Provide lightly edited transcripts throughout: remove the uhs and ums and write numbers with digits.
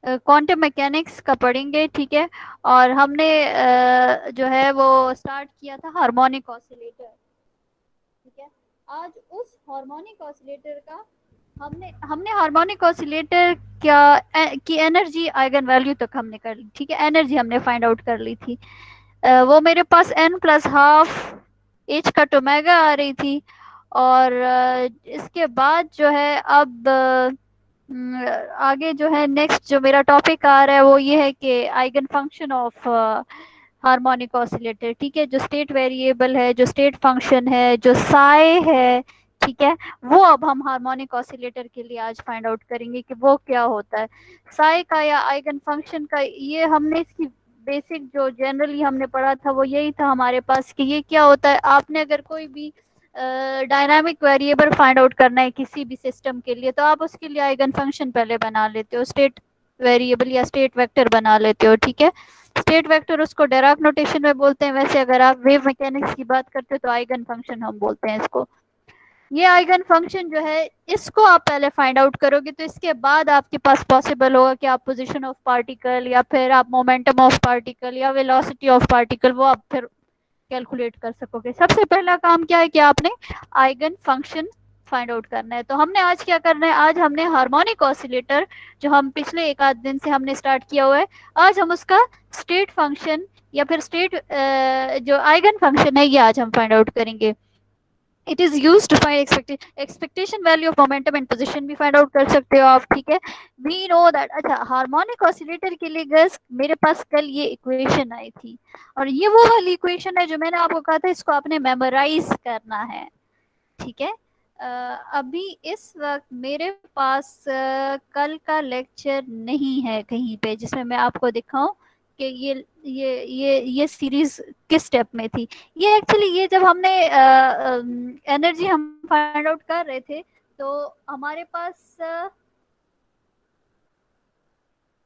Quantum mechanics का पढ़ेंगे, ठीक है। और हमने जो है वो स्टार्ट किया था हार्मोनिक ऑसिलेटर, ठीक है। आज उस हार्मोनिक ऑसिलेटर का हमने हमने हार्मोनिक ऑसिलेटर क्या की एनर्जी आइगन वैल्यू तक हमने कर ली, ठीक है। एनर्जी हमने फाइंड आउट कर ली थी। वो मेरे पास n प्लस हाफ एच का टोमेगा आ रही थी। और इसके बाद जो है अब आगे जो है नेक्स्ट जो मेरा टॉपिक आ रहा है वो ये है कि eigen function of harmonic oscillator, ठीक है। जो स्टेट वेरिएबल है, जो स्टेट फंक्शन है, जो साई है, ठीक है, वो अब हम हार्मोनिक ऑसिलेटर के लिए आज फाइंड आउट करेंगे कि वो क्या होता है। साई का या आइगन फंक्शन का ये हमने इसकी बेसिक जो जनरली हमने पढ़ा था वो यही था हमारे पास कि ये क्या होता है। आपने अगर कोई भी डायनामिक वेरिएबल फाइंड आउट करना है किसी भी सिस्टम के लिए तो आप उसके लिए आइगन फंक्शन पहले बना लेते हो, स्टेट वेरिएबल या स्टेट वेक्टर बना लेते हो, ठीक है। स्टेट वेक्टर उसको डेराक नोटेशन में बोलते हैं, वैसे अगर आप वेव मैकेनिक्स की बात करते हो तो आइगन फंक्शन हम बोलते हैं इसको। ये आइगन फंक्शन जो है इसको आप पहले फाइंड आउट करोगे तो इसके बाद आपके पास पॉसिबल होगा कि आप पोजीशन ऑफ पार्टिकल या फिर आप मोमेंटम ऑफ पार्टिकल या वेलोसिटी ऑफ पार्टिकल वो आप फिर कैलकुलेट कर सकोगे। सबसे पहला काम क्या है कि आपने आइगन फंक्शन फाइंड आउट करना है। तो हमने आज क्या करना है, आज हमने हार्मोनिक ऑसिलेटर जो हम पिछले एक आध दिन से हमने स्टार्ट किया हुआ है, आज हम उसका स्टेट फंक्शन या फिर स्टेट जो आइगन फंक्शन है ये आज हम फाइंड आउट करेंगे। It is use to find expectation value of momentum and position भी फाइंड आउट कर सकते हो आप, ठीक है। We know that. अच्छा, हार्मोनिक ऑसिलेटर के लिए गैस मेरे पास कल ये इक्वेशन आई थी और ये वो वाली इक्वेशन है जो मैंने आपको कहा था इसको आपने मेमोराइज करना है, ठीक है। अभी इस वक्त मेरे पास कल का लेक्चर नहीं है कहीं पे जिसमें मैं आपको दिखाऊं कि ये सीरीज किस स्टेप में थी। ये एक्चुअली ये जब हमने एनर्जी हम फाइंड आउट कर रहे थे तो हमारे पास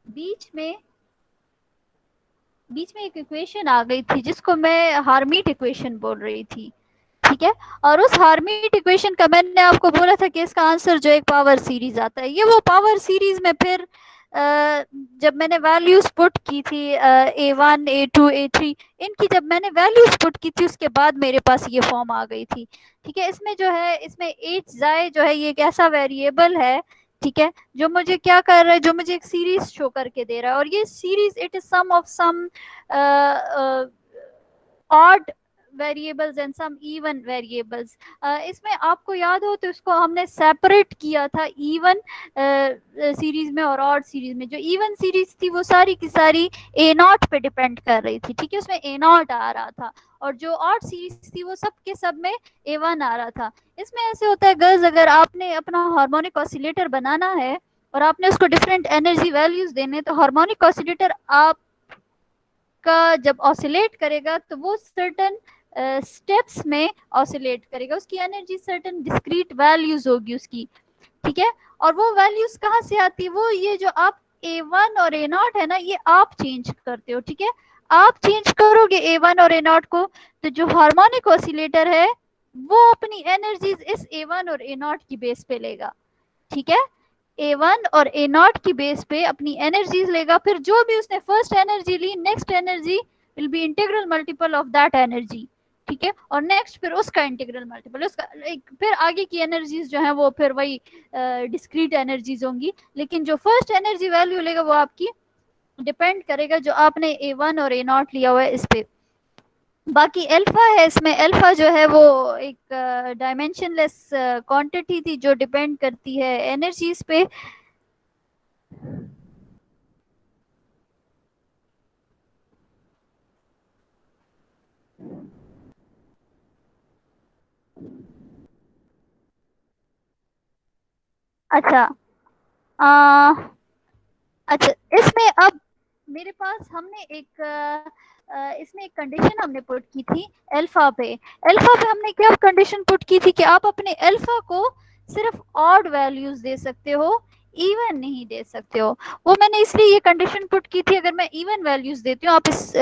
बीच में बीच में एक इक्वेशन आ गई थी जिसको मैं हार्मीट इक्वेशन बोल रही थी, ठीक है। और उस हार्मीट इक्वेशन का मैंने आपको बोला था कि इसका आंसर जो एक पावर सीरीज आता है, ये वो पावर सीरीज में फिर जब मैंने वैल्यूज पुट की थी A1 A2 A3 इनकी जब मैंने वैल्यूज पुट की थी उसके बाद मेरे पास ये फॉर्म आ गई थी, ठीक है। इसमें जो है इसमें एच जाए जो है ये एक ऐसा वेरिएबल है, ठीक है, जो मुझे क्या कर रहा है, जो मुझे एक सीरीज शो करके दे रहा है। और ये series it is sum of some odd variables and some even variables. इसमें आपको याद हो तो इसको हमने सेपरेट किया था इवन सीरीज में और ऑड सीरीज में। जो इवन सीरीज थी वो सारी की सारी ए नॉट पे डिपेंड कर रही थी, ठीक है, उसमें ए नॉट आ रहा था। और जो ऑड सीरीज थी वो सब के सब में A1 आ रहा था। इसमें ऐसे होता है गर्ल्स, अगर आपने अपना हार्मोनिक ऑसिलेटर बनाना है और आपने उसको डिफरेंट एनर्जी वैल्यूज देने तो हार्मोनिक ऑसिलेटर आप का जब ऑसिलेट करेगा तो वो सर्टन स्टेप्स में ऑसिलेट करेगा, उसकी एनर्जी सर्टन डिस्क्रीट वैल्यूज होगी उसकी, ठीक है। और वो वैल्यूज कहाँ से आती है, वो ये जो आप A1 और A0 है ना ये आप चेंज करते हो, ठीक है। आप चेंज करोगे A1 और A0 को तो जो हार्मोनिक ऑसिलेटर है वो अपनी एनर्जीज इस A1 और A0 की बेस पे लेगा, ठीक है। A1 और A0 की बेस पे अपनी एनर्जीज लेगा, फिर जो भी उसने फर्स्ट एनर्जी ली next energy will be integral multiple of that energy, ठीक है। और नेक्स्ट फिर उसका इंटीग्रल मल्टीपल उसका फिर आगे की एनर्जीज जो है वो फिर वही डिस्क्रीट एनर्जीज होंगी, लेकिन जो फर्स्ट एनर्जी वैल्यू लेगा वो आपकी डिपेंड करेगा जो आपने A1 और A0 लिया हुआ है इस पे। बाकी अल्फा है, इसमें अल्फा जो है वो एक डायमेंशनलेस क्वांटिटी थी जो डिपेंड करती है एनर्जीज पे। अच्छा आ, अच्छा, इसमें अब मेरे पास हमने एक इसमें एक कंडीशन हमने पुट की थी अल्फा पे। अल्फा पे हमने क्या कंडीशन पुट की थी कि आप अपने अल्फा को सिर्फ ऑड वैल्यूज दे सकते हो इवन नहीं दे सकते हो। वो मैंने इसलिए ये कंडीशन पुट की थी, अगर मैं इवन वैल्यूज देती हूँ, आप इस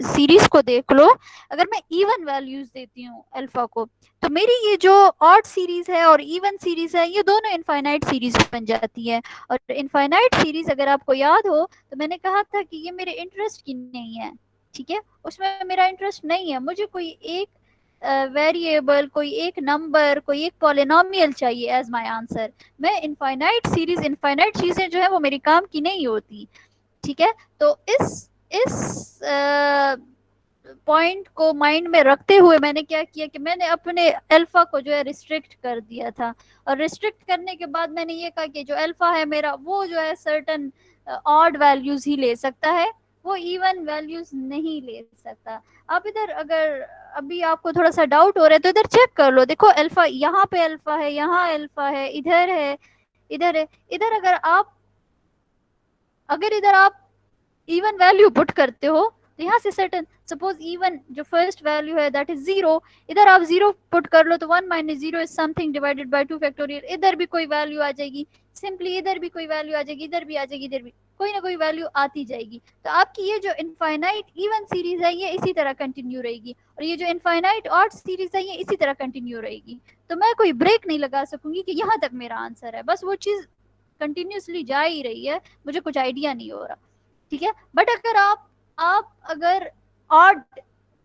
सीरीज को देख लो, अगर मैं इवन वैल्यूज देती हूँ अल्फा को, तो मेरी ये जो ऑड सीरीज है और इवन सीरीज है, ये दोनों इनफाइनाइट सीरीज बन जाती है। और इनफाइनाइट सीरीज अगर आपको याद हो तो मैंने कहा था कि ये मेरे इंटरेस्ट की नहीं है, ठीक है, उसमें मेरा इंटरेस्ट नहीं है, मुझे कोई एक वेरिएबल, कोई एक नंबर, कोई एक पॉलिनोमियल चाहिए एज माय आंसर। मैं इनफाइनाइट सीरीज, इनफाइनाइट चीजें जो है वो मेरी काम की नहीं होती, ठीक है। तो इस पॉइंट को माइंड में रखते हुए मैंने क्या किया कि मैंने अपने अल्फा को जो है रिस्ट्रिक्ट कर दिया था। और रिस्ट्रिक्ट करने के बाद मैंने ये कहा कि जो अल्फा है मेरा, वो जो है सर्टन ऑड वैल्यूज ही ले सकता है, वो इवन वैल्यूज नहीं ले सकता। आप इधर अगर अभी आपको थोड़ा सा डाउट हो रहा है तो इधर चेक कर लो, देखो अल्फा, यहाँ पे अल्फा है, यहाँ अल्फा है, इधर है, इधर है, इधर अगर इधर आप इवन वैल्यू पुट करते हो तो यहाँ से सर्टन, सपोज इवन जो फर्स्ट वैल्यू है दैट इज 0, इधर आप 0 पुट कर लो तो 1 minus 0 is something divided by 2 factorial, इधर भी कोई वैल्यू आ जाएगी, सिंपली इधर भी कोई वैल्यू आ जाएगी, इधर भी आ जाएगी, इधर भी कोई ना कोई वैल्यू आती जाएगी। तो आपकी ये जो इनफाइनाइट इवन सीरीज है ये इसी तरह कंटिन्यू रहेगी, और ये जो इनफाइनाइट ऑड सीरीज है ये इसी तरह कंटिन्यू रहेगी। तो मैं कोई ब्रेक नहीं लगा सकूंगी कि यहाँ तक मेरा आंसर है, बस वो चीज कंटिन्यूसली जा ही रही है, मुझे कुछ आइडिया नहीं हो रहा, ठीक है। बट अगर आप अगर ऑड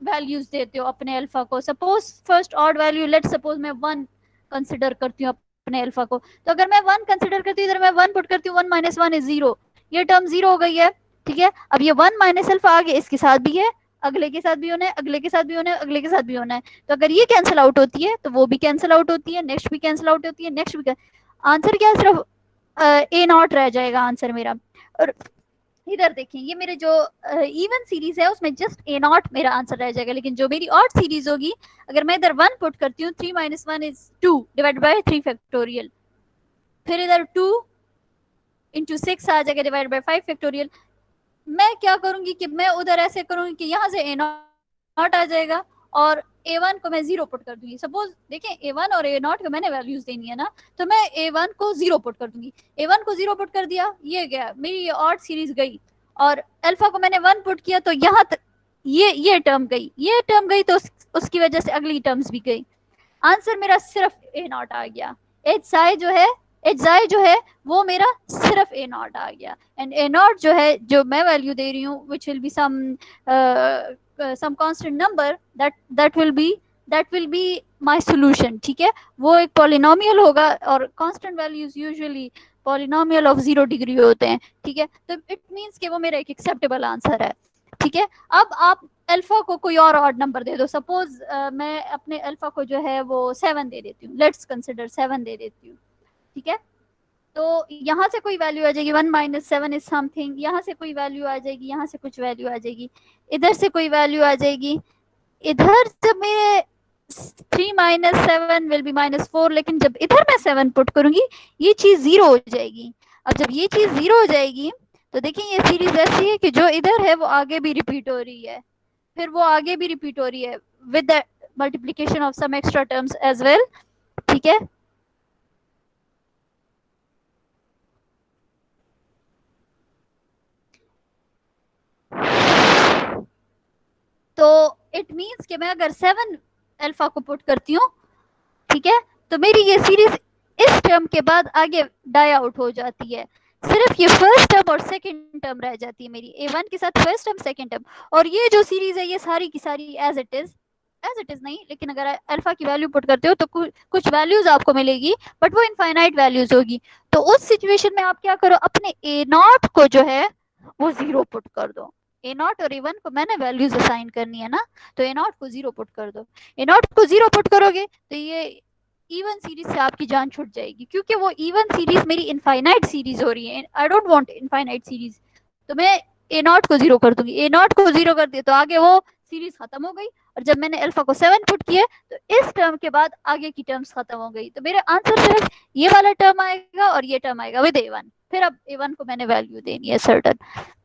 वैल्यूज देते हो अपने अल्फा को, suppose first odd value, let suppose मैं 1 कंसिडर करती हूँ अपने अल्फा को, तो अगर मैं 1 कंसिडर करती हूँ, इधर मैं 1 पुट करती हूँ, 1 माइनस 1 इज 0, ये टर्म 0 हो गई है, ठीक है। अब ये 1 माइनस अल्फा आगे इसके साथ भी है, अगले के साथ भी होना है, अगले के साथ भी होना है, अगले के साथ भी होना है, तो अगर ये कैंसिल आउट होती है तो वो भी कैंसिल आउट होती है, नेक्स्ट भी कैंसिल आउट होती है, नेक्स्ट भी, आंसर क्या, सिर्फ ए नॉट रह जाएगा आंसर मेरा। और इधर देखिए, ये मेरे जो इवन सीरीज है उसमें जस्ट ए नॉट मेरा आंसर रह जाएगा, लेकिन जो मेरी ऑड सीरीज होगी, अगर मैं इधर 1 पुट करती हूँ, 3 minus 1 is 2 divide by 3 factorial, फिर इधर 2 इंटू 6 आ जाएगा डिवाइड बाय 5 फैक्टोरियल। मैं क्या करूंगी कि मैं उधर ऐसे करूंगी कि यहाँ से ए नॉट आ जाएगा और a1 को मैं 0 पुट कर दूंगी। सपोज देखें, a1 और a0 को मैंने वैल्यूज देनी है ना, तो मैं a1 को 0 पुट कर दूंगी, a1 को 0 पुट कर दिया, ये गया मेरी ये ऑड सीरीज गई, और अल्फा को मैंने 1 पुट किया तो यहाँ तक ये टर्म गई, ये टर्म गई, तो उसकी वजह से अगली टर्म्स भी गई, आंसर मेरा सिर्फ a0 आ गया। एच आई जो है, एच आई जो है वो मेरा सिर्फ a0 आ गया, एंड a0 जो है, जो मैं वैल्यू दे रही हूँ, which will be some constant number, that will be my solution, ठीक है। वो एक पॉलिनोमियल होगा, और constant values usually polynomial of 0 degree होते हैं, ठीक है। तो इट मींस कि वो मेरा एक एक्सेप्टेबल आंसर है, ठीक है। अब आप अल्फा को कोई और ऑड नंबर दे दो, सपोज मैं अपने अल्फा को जो है वो 7 दे देती हूँ, लेट्स कंसिडर 7 दे देती हूँ, ठीक है। तो यहाँ से कोई वैल्यू आ जाएगी, 1 माइनस 7 इज समथिंग, यहाँ से कोई वैल्यू आ जाएगी, यहाँ से कुछ वैल्यू आ जाएगी, इधर से कोई वैल्यू आ जाएगी, इधर जब मेरे 3 माइनस 7 विल बी -4, लेकिन जब इधर मैं 7 पुट करूंगी ये चीज 0 हो जाएगी। अब जब ये चीज 0 हो जाएगी तो देखिए ये सीरीज ऐसी है कि जो इधर है वो आगे भी रिपीट हो रही है, फिर वो आगे भी रिपीट हो रही है with the multiplication of some extra terms as well, ठीक है। तो इट मींस कि मैं अगर 7 अल्फा को पुट करती हूँ, ठीक है, तो मेरी ये सीरीज इस टर्म के बाद आगे डाई आउट हो जाती है, सिर्फ ये फर्स्ट टर्म और सेकंड टर्म रह जाती है मेरी, a1 के साथ फर्स्ट टर्म सेकंड टर्म, और ये जो सीरीज है ये सारी की सारी एज इट इज नहीं, लेकिन अगर अल्फा की वैल्यू पुट करते हो तो कुछ वैल्यूज आपको मिलेगी, बट वो इनफाइनाइट वैल्यूज होगी। तो उस सिचुएशन में आप क्या करो, अपने ए नॉट को जो है वो 0 पुट कर दो, ए नॉट और ए1 को मैंने वैल्यूज असाइन करनी है ना, तो ए नॉट को 0 पुट कर दो, ए नॉट को 0 पुट करोगे तो ये इवन सीरीज से आपकी जान छूट जाएगी, क्योंकि वो इवन सीरीज मेरी इनफाइनाइट सीरीज हो रही है, I don't want infinite series, तो मैं ए नॉट को 0 कर दूंगी, ए नॉट को 0 कर दिया तो आगे वो सीरीज खत्म हो गई, और जब मैंने अल्फा को 7 पुट किए तो इस टर्म के बाद आगे की टर्म्स खत्म हो गई, तो मेरा आंसर सिर्फ ये वाला टर्म आएगा और ये टर्म आएगा विद a1, फिर अब a1 को मैंने वैल्यू देनी है सर्टन,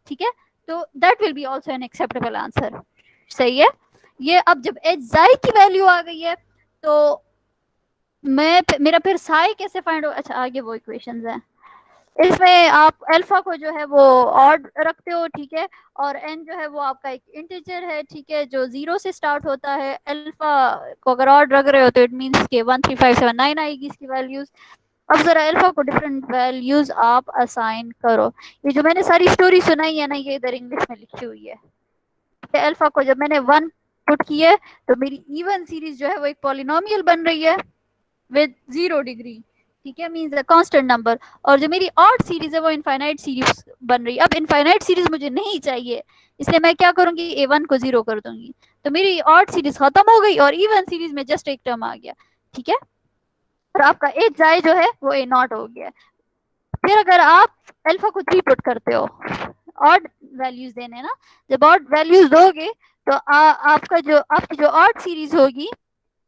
ठीक है। तो that will be also an acceptable answer, सही है। ये अब जब एच की वैल्यू आ गई है तो मैं मेरा फिर साई कैसे फाइंड हो, अच्छा आगे वो इक्वेशंस है, इसमें आप अल्फा को जो है वो ऑड रखते हो, ठीक है, और एन जो है वो आपका एक इंटीजर है, ठीक है, जो 0 से स्टार्ट होता है। अल्फा को अगर ऑड रख रहे हो तो इट मीन्स के 13579 आएगी इसकी वैल्यूज। अब जरा अल्फा को डिफरेंट वैल्यूज आप असाइन करो। ये जो मैंने सारी स्टोरी सुनाई है ना, ये इधर इंग्लिश में लिखी हुई है। अल्फा को जब मैंने 1 पुट किया तो मेरी इवन सीरीज जो है वो एक पॉलिनोमियल बन रही है विद 0 डिग्री, ठीक है, मींस अ कांस्टेंट नंबर। और जो मेरी ऑड सीरीज है वो इनफाइनाइट सीरीज बन रही है। अब इनफाइनाइट सीरीज मुझे नहीं चाहिए, इसलिए मैं क्या करूंगी, A1 को 0 कर दूंगी, तो मेरी ऑड सीरीज खत्म हो गई और इवन सीरीज में जस्ट एक टर्म आ गया, ठीक है। और आपका एच जाए जो है वो A0 हो गया। फिर अगर आप अल्फा को 3 पुट करते हो, ऑड वैल्यूज देने ना, जब ऑड वैल्यूज दोगे तो आपका जो आपकी जो ऑड सीरीज होगी,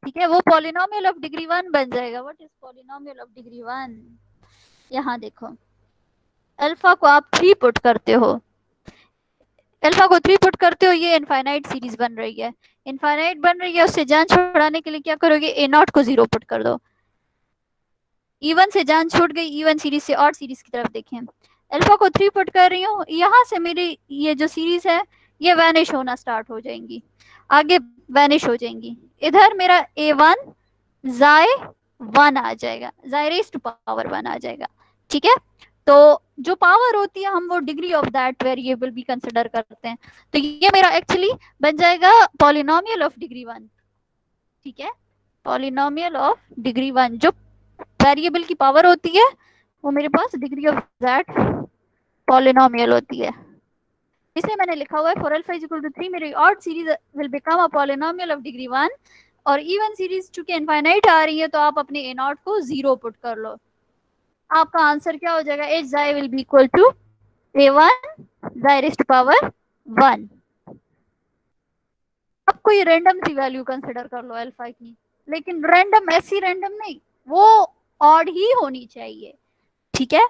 ठीक है, वो पॉलिनोमियल ऑफ डिग्री 1 बन जाएगा। What is polynomial of degree 1? यहाँ देखो, अल्फा को आप 3 पुट करते हो, अल्फा को 3 पुट करते हो, ये इनफाइनाइट सीरीज बन रही है। इनफाइनाइट बन रही है, उससे जान छुड़ाने के लिए क्या करोगे, A0 को 0 पुट कर दो। इवन से जान छूट गई, इवन सीरीज से ऑड सीरीज की तरफ देखें। अल्फा को 3 पुट कर रही हूँ, यहाँ से मेरी ये जो सीरीज है ये वैनिश होना स्टार्ट हो जाएंगी, आगे वैनिश हो जाएंगी। इधर मेरा A1 जाए 1 आ जाएगा, जाए रेज टू पावर 1 आ जाएगा, ठीक है। तो जो पावर होती है हम वो डिग्री ऑफ दैट वेरिएबल भी कंसिडर करते हैं। तो ये मेरा एक्चुअली बन जाएगा पॉलिनोमियल ऑफ डिग्री 1, ठीक है, पॉलिनोमियल ऑफ डिग्री 1। जो वेरिएबल की पावर होती है वो मेरे पास डिग्री ऑफ दैट पॉलिनोमियल होती है। इसलिए मैंने लिखा हुआ है for alpha is equal to 3 मेरी odd series will become a polynomial of degree 1। और इवन सीरीज चूंकि इनफाइनाइट आ रही है तो आप अपने A0 को 0 पुट कर लो। आपका आंसर क्या हो जाएगा, एच जाई will be equal to A1 जाई रेज़ टू पावर 1। अब कोई रैंडम सी वैल्यू कंसिडर कर लो अल्फा की, लेकिन रैंडम ऐसी रैंडम नहीं, वो ऑड ही होनी चाहिए, ठीक है,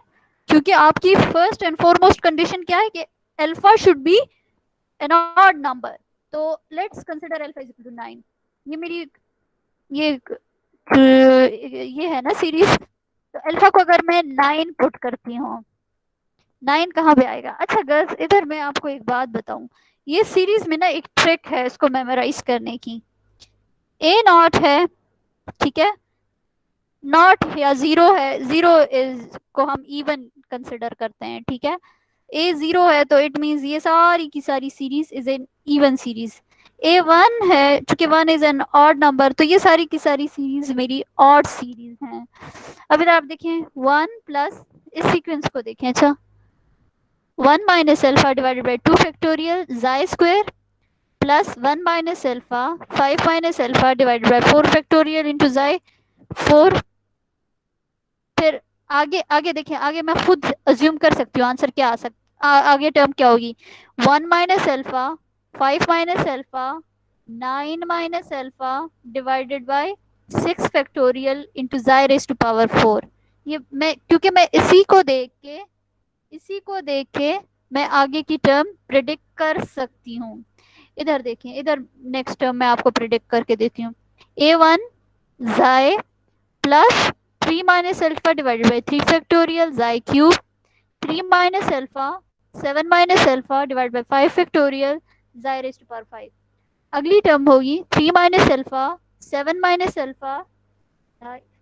क्योंकि आपकी फर्स्ट एंड फॉरमोस्ट कंडीशन क्या है कि alpha should be an odd number. तो let's consider alpha is equal to 9। ये मेरी ये ये है ना सीरीज, तो अल्फा को अगर मैं 9 पुट करती हूँ, 9 कहाँ पे आएगा। अच्छा गर्ल्स, इधर मैं आपको एक बात बताऊं, ये सीरीज में ना एक ट्रिक है इसको मेमोराइज करने की। A0 है, ठीक है, नॉट या 0 है, 0 इज को हम इवन कंसिडर करते हैं, ठीक है। A0 है तो इट मींस ये सारी की सारी series is an even series. A1 है, चूंकि 1 इज एन ऑड नंबर, तो ये सारी की सारी सीरीज मेरी ऑड सीरीज हैं। अब इधर आप देखें 1 प्लस, इस सीक्वेंस को देखें, अच्छा 1 minus alpha divided by 2 factorial जाई square plus 1 minus alpha 5 minus alpha divided by 4 factorial into जाई 4। फिर आगे आगे देखें, आगे मैं खुद अज्यूम कर सकती हूँ आंसर क्या आ सकता, आगे टर्म क्या होगी, 1 minus alpha 5 minus alpha 9 minus alpha divided by 6 factorial into जाई रेज़ टू पावर 4। ये मैं क्योंकि मैं इसी को देख के मैं आगे की टर्म प्रिडिक्ट कर सकती हूँ। इधर देखें, इधर नेक्स्ट टर्म मैं आपको प्रिडिक्ट करके देती हूँ। A1 xi plus 3 minus alpha divided by 3 factorial xi cube 3 minus alpha 7 minus alpha divide by 5 factorial xi raise to power 5। अगली टर्म होगी 3 minus alpha 7 minus alpha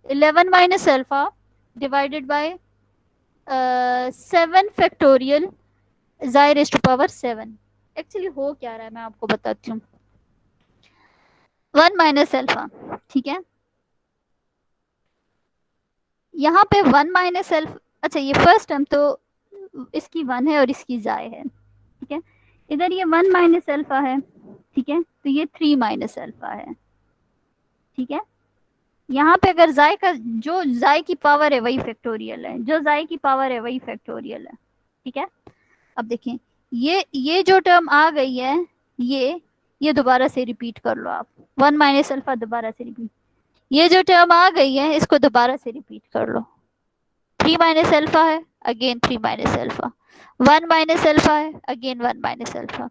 11 minus alpha divided by 7 factorial xi raise to power 7। Actually हो क्या रहा है मैं आपको बताती हूँ। 1 माइनस अल्फा, ठीक है, यहाँ पे 1 माइनस अल्फा, अच्छा ये फर्स्ट टर्म तो इसकी 1 है और इसकी जाए है, ठीक है। इधर ये 1 माइनस अल्फा है, ठीक है, तो ये 3 माइनस अल्फा है, ठीक है। यहाँ पे अगर जाए का जो जाए की पावर है वही फैक्टोरियल है, जो जाए की पावर है वही फैक्टोरियल है, ठीक है। अब देखें, ये जो टर्म आ गई है ये दोबारा से रिपीट कर लो आप, 1 माइनस अल्फा दोबारा से रिपीट, ये जो टर्म आ गई है इसको दोबारा से रिपीट कर लो। 3 माइनस अल्फा है, again 3 minus alpha, 1 minus alpha है, अगेन 1 माइनस अल्फा।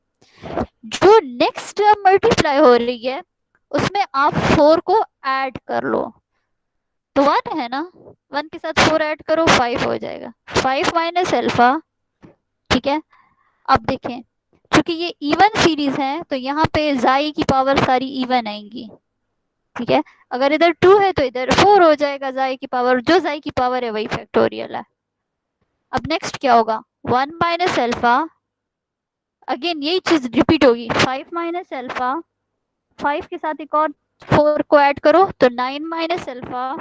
जो नेक्स्ट टर्म मल्टीप्लाई हो रही है उसमें आप 4 को ऐड कर लो, तो 1 है ना, 1 के साथ 4 ऐड करो 5 हो जाएगा, 5 माइनस अल्फा। ठीक है, अब देखें क्योंकि ये इवन सीरीज है तो यहाँ पे जाई की पावर सारी इवन आएंगी। ठीक है, अगर इधर 2 है तो इधर 4 हो जाएगा, जाई की पावर, जो जाई की पावर है वही फैक्टोरियल है। अब नेक्स्ट क्या होगा, 1 माइनस अल्फा, अगेन यही चीज रिपीट होगी, 5 माइनस अल्फा, 5 के साथ एक और 4 को ऐड करो तो 9 minus alpha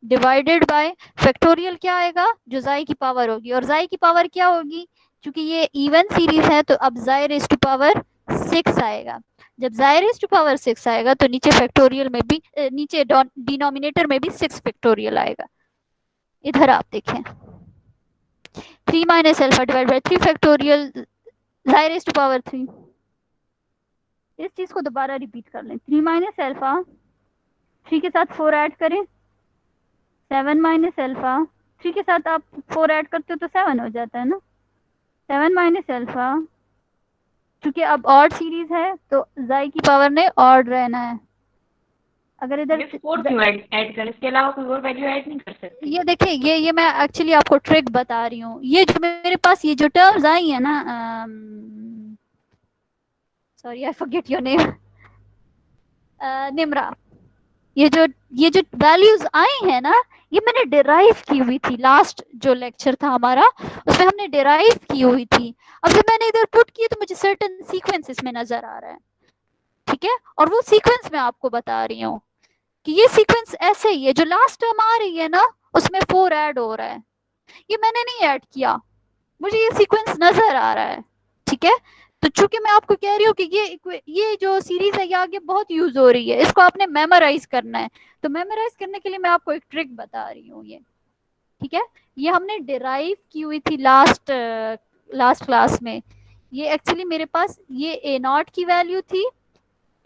divided by factorial क्या आएगा, जो जाई की पावर होगी, और जाई की पावर क्या होगी, क्योंकि ये इवन सीरीज है तो अब जाई रेज टू पावर 6 आएगा। जब जाई रेज टू पावर 6 आएगा तो नीचे फैक्टोरियल में भी नीचे डिनोमिनेटर में भी 6 फैक्टोरियल आएगा। इधर आप देखें 3 minus alpha divide by 3 factorial जाई रेज टू पावर 3। इस चीज को दोबारा रिपीट कर लें, 3 माइनस अल्फा, 3 के साथ 4 ऐड करें 7 माइनस अल्फा, 3 के साथ आप 4 ऐड करते हो तो 7 हो जाता है ना, 7 माइनस अल्फा, क्योंकि अब ऑड सीरीज है तो जाई की पावर ने ऑड रहना है। अगर इधर 4 क्यों ऐड करें, इसके अलावा कोई और वैल्यू ऐड नहीं कर सकते? ये देखिए, ये मैं एक्चुअली आपको ट्रिक बता रही हूँ, ये जो मेरे पास ये जो टर्म्स आई है ना, sorry I forget your name, Nimra, ये जो वैल्यूज आई है ना, ये मैंने डिराइव की हुई थी, लास्ट जो लेक्चर था हमारा उसमें हमने डिराइव की हुई थी। अब जब मैंने इधर पुट की तो मुझे सर्टेन सीक्वेंस इसमें नजर आ रहा है। ठीक है, और वो सीक्वेंस मैं आपको बता रही हूँ कि ये सीक्वेंस ऐसे ही है, जो लास्ट टर्म आ रही है ना उसमें 4 ऐड हो रहा है, ये मैंने नहीं ऐड किया, मुझे ये सीक्वेंस नजर आ रहा है। ठीक है, तो चूंकि मैं आपको कह रही हूँ कि ये जो सीरीज है ये आगे बहुत यूज हो रही है, इसको आपने मेमोराइज करना है, तो मेमोराइज करने के लिए मैं आपको एक ट्रिक बता रही हूँ ये। ठीक है, ये हमने डिराइव की हुई थी लास्ट क्लास में। ये एक्चुअली मेरे पास ये ए नॉट की वैल्यू थी,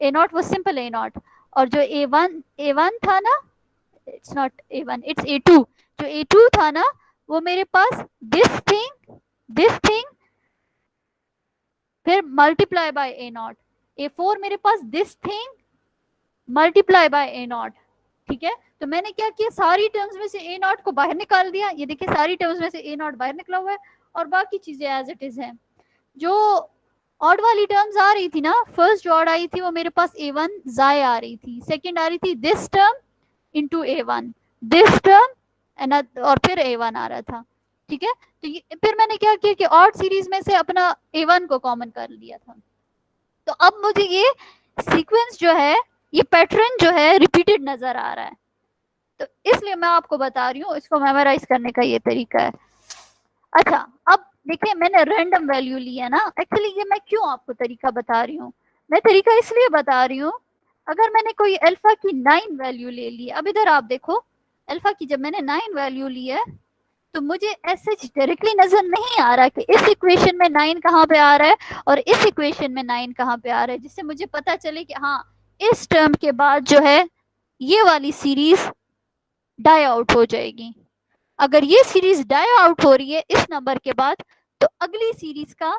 ए नॉट वो सिंपल ए नॉट, और जो ए वन था ना, it's not a one it's a two, जो ए टू था ना वो मेरे पास दिस थिंग फिर multiply by a naught, a four मेरे पास this thing multiply by a naught. ठीक है, तो मैंने क्या किया, सारी टर्म्स में से ए नॉट को बाहर निकाल दिया, ये देखिए सारी टर्म्स में से ए नॉट बाहर निकला हुआ है, और बाकी चीजें एज इट इज है। जो ऑड वाली टर्म्स आ रही थी ना, फर्स्ट जो ऑड आई थी वो मेरे पास ए वन जाए आ रही थी, सेकेंड आ रही थी this term into A one, this term और फिर ए वन आ रहा था। ठीक है, तो फिर मैंने क्या किया कि ऑड सीरीज में से अपना ए वन को कॉमन कर लिया था, तो अब मुझे ये सीक्वेंस जो है, ये पैटर्न जो है रिपीटेड नजर आ रहा है, तो इसलिए मैं आपको बता रही हूँ, इसको मेमोराइज करने का ये तरीका है। अच्छा, अब देखिए मैंने रैंडम वैल्यू ली है ना, एक्चुअली ये मैं क्यों आपको तरीका बता रही हूँ, मैं तरीका इसलिए बता रही हूँ, अगर मैंने कोई अल्फा की 9 वैल्यू ले ली, अब इधर आप देखो अल्फा की जब मैंने 9 वैल्यू ली है तो मुझे ऐसे डायरेक्टली नजर नहीं आ रहा कि इस इक्वेशन में 9 कहाँ पे आ रहा है और इस इक्वेशन में 9 कहाँ पे आ रहा है, जिससे मुझे पता चले कि हाँ इस टर्म के बाद जो है ये वाली सीरीज डाई आउट हो जाएगी। अगर ये सीरीज डाई आउट हो रही है इस नंबर के बाद, तो अगली सीरीज का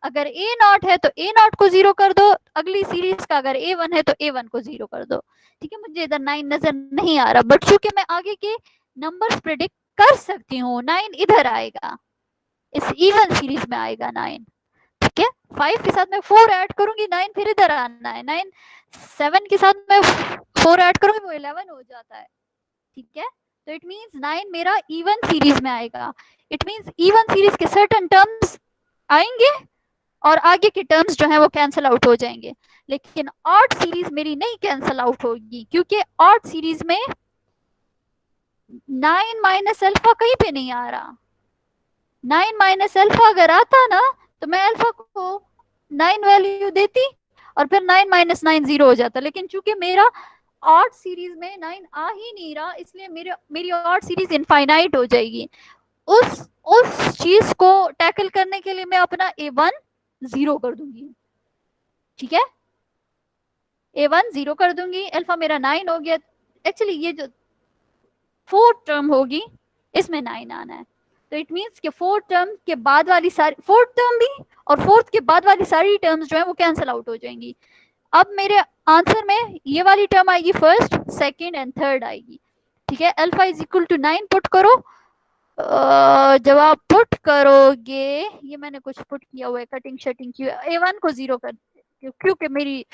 अगर ए नॉट है तो ए नॉट को जीरो कर दो, अगली सीरीज का अगर ए वन है तो ए वन को जीरो कर दो। ठीक है, मुझे इधर 9 नजर नहीं आ रहा, बट चूंकि मैं आगे के नंबर्स प्रिडिक्ट कर सकती हूँ, 9 इधर आएगा, इस इवन सीरीज में आएगा 9। ठीक है, 5 के साथ मैं 4 ऐड करूंगी, 9 फिर इधर आना है, 9 7 के साथ मैं 4 ऐड करूंगी वो 11 हो जाता है। ठीक है, तो इट मींस 9 मेरा इवन सीरीज में आएगा, इट मींस इवन सीरीज के सर्टेन टर्म्स आएंगे और आगे के टर्म्स जो है वो कैंसिल आउट हो जाएंगे, लेकिन ऑड सीरीज मेरी नहीं कैंसिल आउट होगी, क्योंकि ऑड सीरीज में 9 माइनस अल्फा कहीं पे नहीं आ रहा, 9 माइनस अल्फा अगर आता ना तो मैं अल्फा को 9 वैल्यू देती और फिर 9 माइनस 9 जीरो हो जाता, लेकिन चूंकि मेरा ऑड सीरीज में 9 आ ही नहीं रहा, इसलिए मेरी ऑड सीरीज इनफाइनाइट हो जाएगी। उस चीज को टैकल करने के लिए मैं अपना ए वन जीरो कर दूंगी। ठीक है, ए वन जीरो कर दूंगी, अल्फा मेरा 9 हो गया, एक्चुअली ये जो फोर्थ टर्म होगी इसमें 9 आना है, तो इट मीन्स कि फोर्थ टर्म के बाद वाली सारी, फोर्थ टर्म भी और फोर्थ के बाद वाली सारी टर्म्स जो है वो कैंसिल आउट हो जाएंगी। अब मेरे आंसर में ये वाली टर्म आएगी फर्स्ट, सेकंड एंड थर्ड आएगी, ठीक है। Alpha is equal to 9 put करो। जब आप पुट करोगे, ये मैंने कुछ पुट किया हुआ है, कटिंग शटिंग की, A1 को 0 कर, क्योंकि मेरी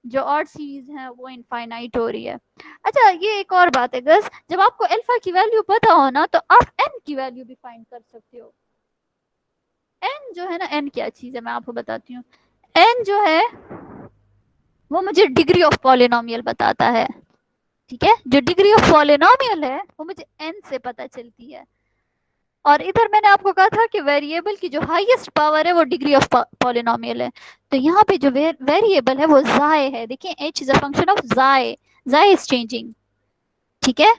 जो ऑड सीरीज है वो इनफाइनाइट हो रही है। अच्छा, ये एक और बात है गस, जब आपको अल्फा की वैल्यू पता हो ना, तो आप एन की वैल्यू भी फाइंड कर सकते हो। एन जो है ना, एन क्या चीज है मैं आपको बताती हूँ। एन जो है वो मुझे डिग्री ऑफ पॉलिनोमियल बताता है। ठीक है, जो डिग्री ऑफ पॉलिनोमियल है वो मुझे एन से पता चलती है। और इधर मैंने आपको कहा था कि वेरिएबल की जो हाईएस्ट पावर है वो डिग्री ऑफ पॉलिनोमियल है। तो यहाँ पे जो वेरिएबल है वो जाए है। देखिए, H is a function of जाए, जाए इज चेंजिंग। ठीक है,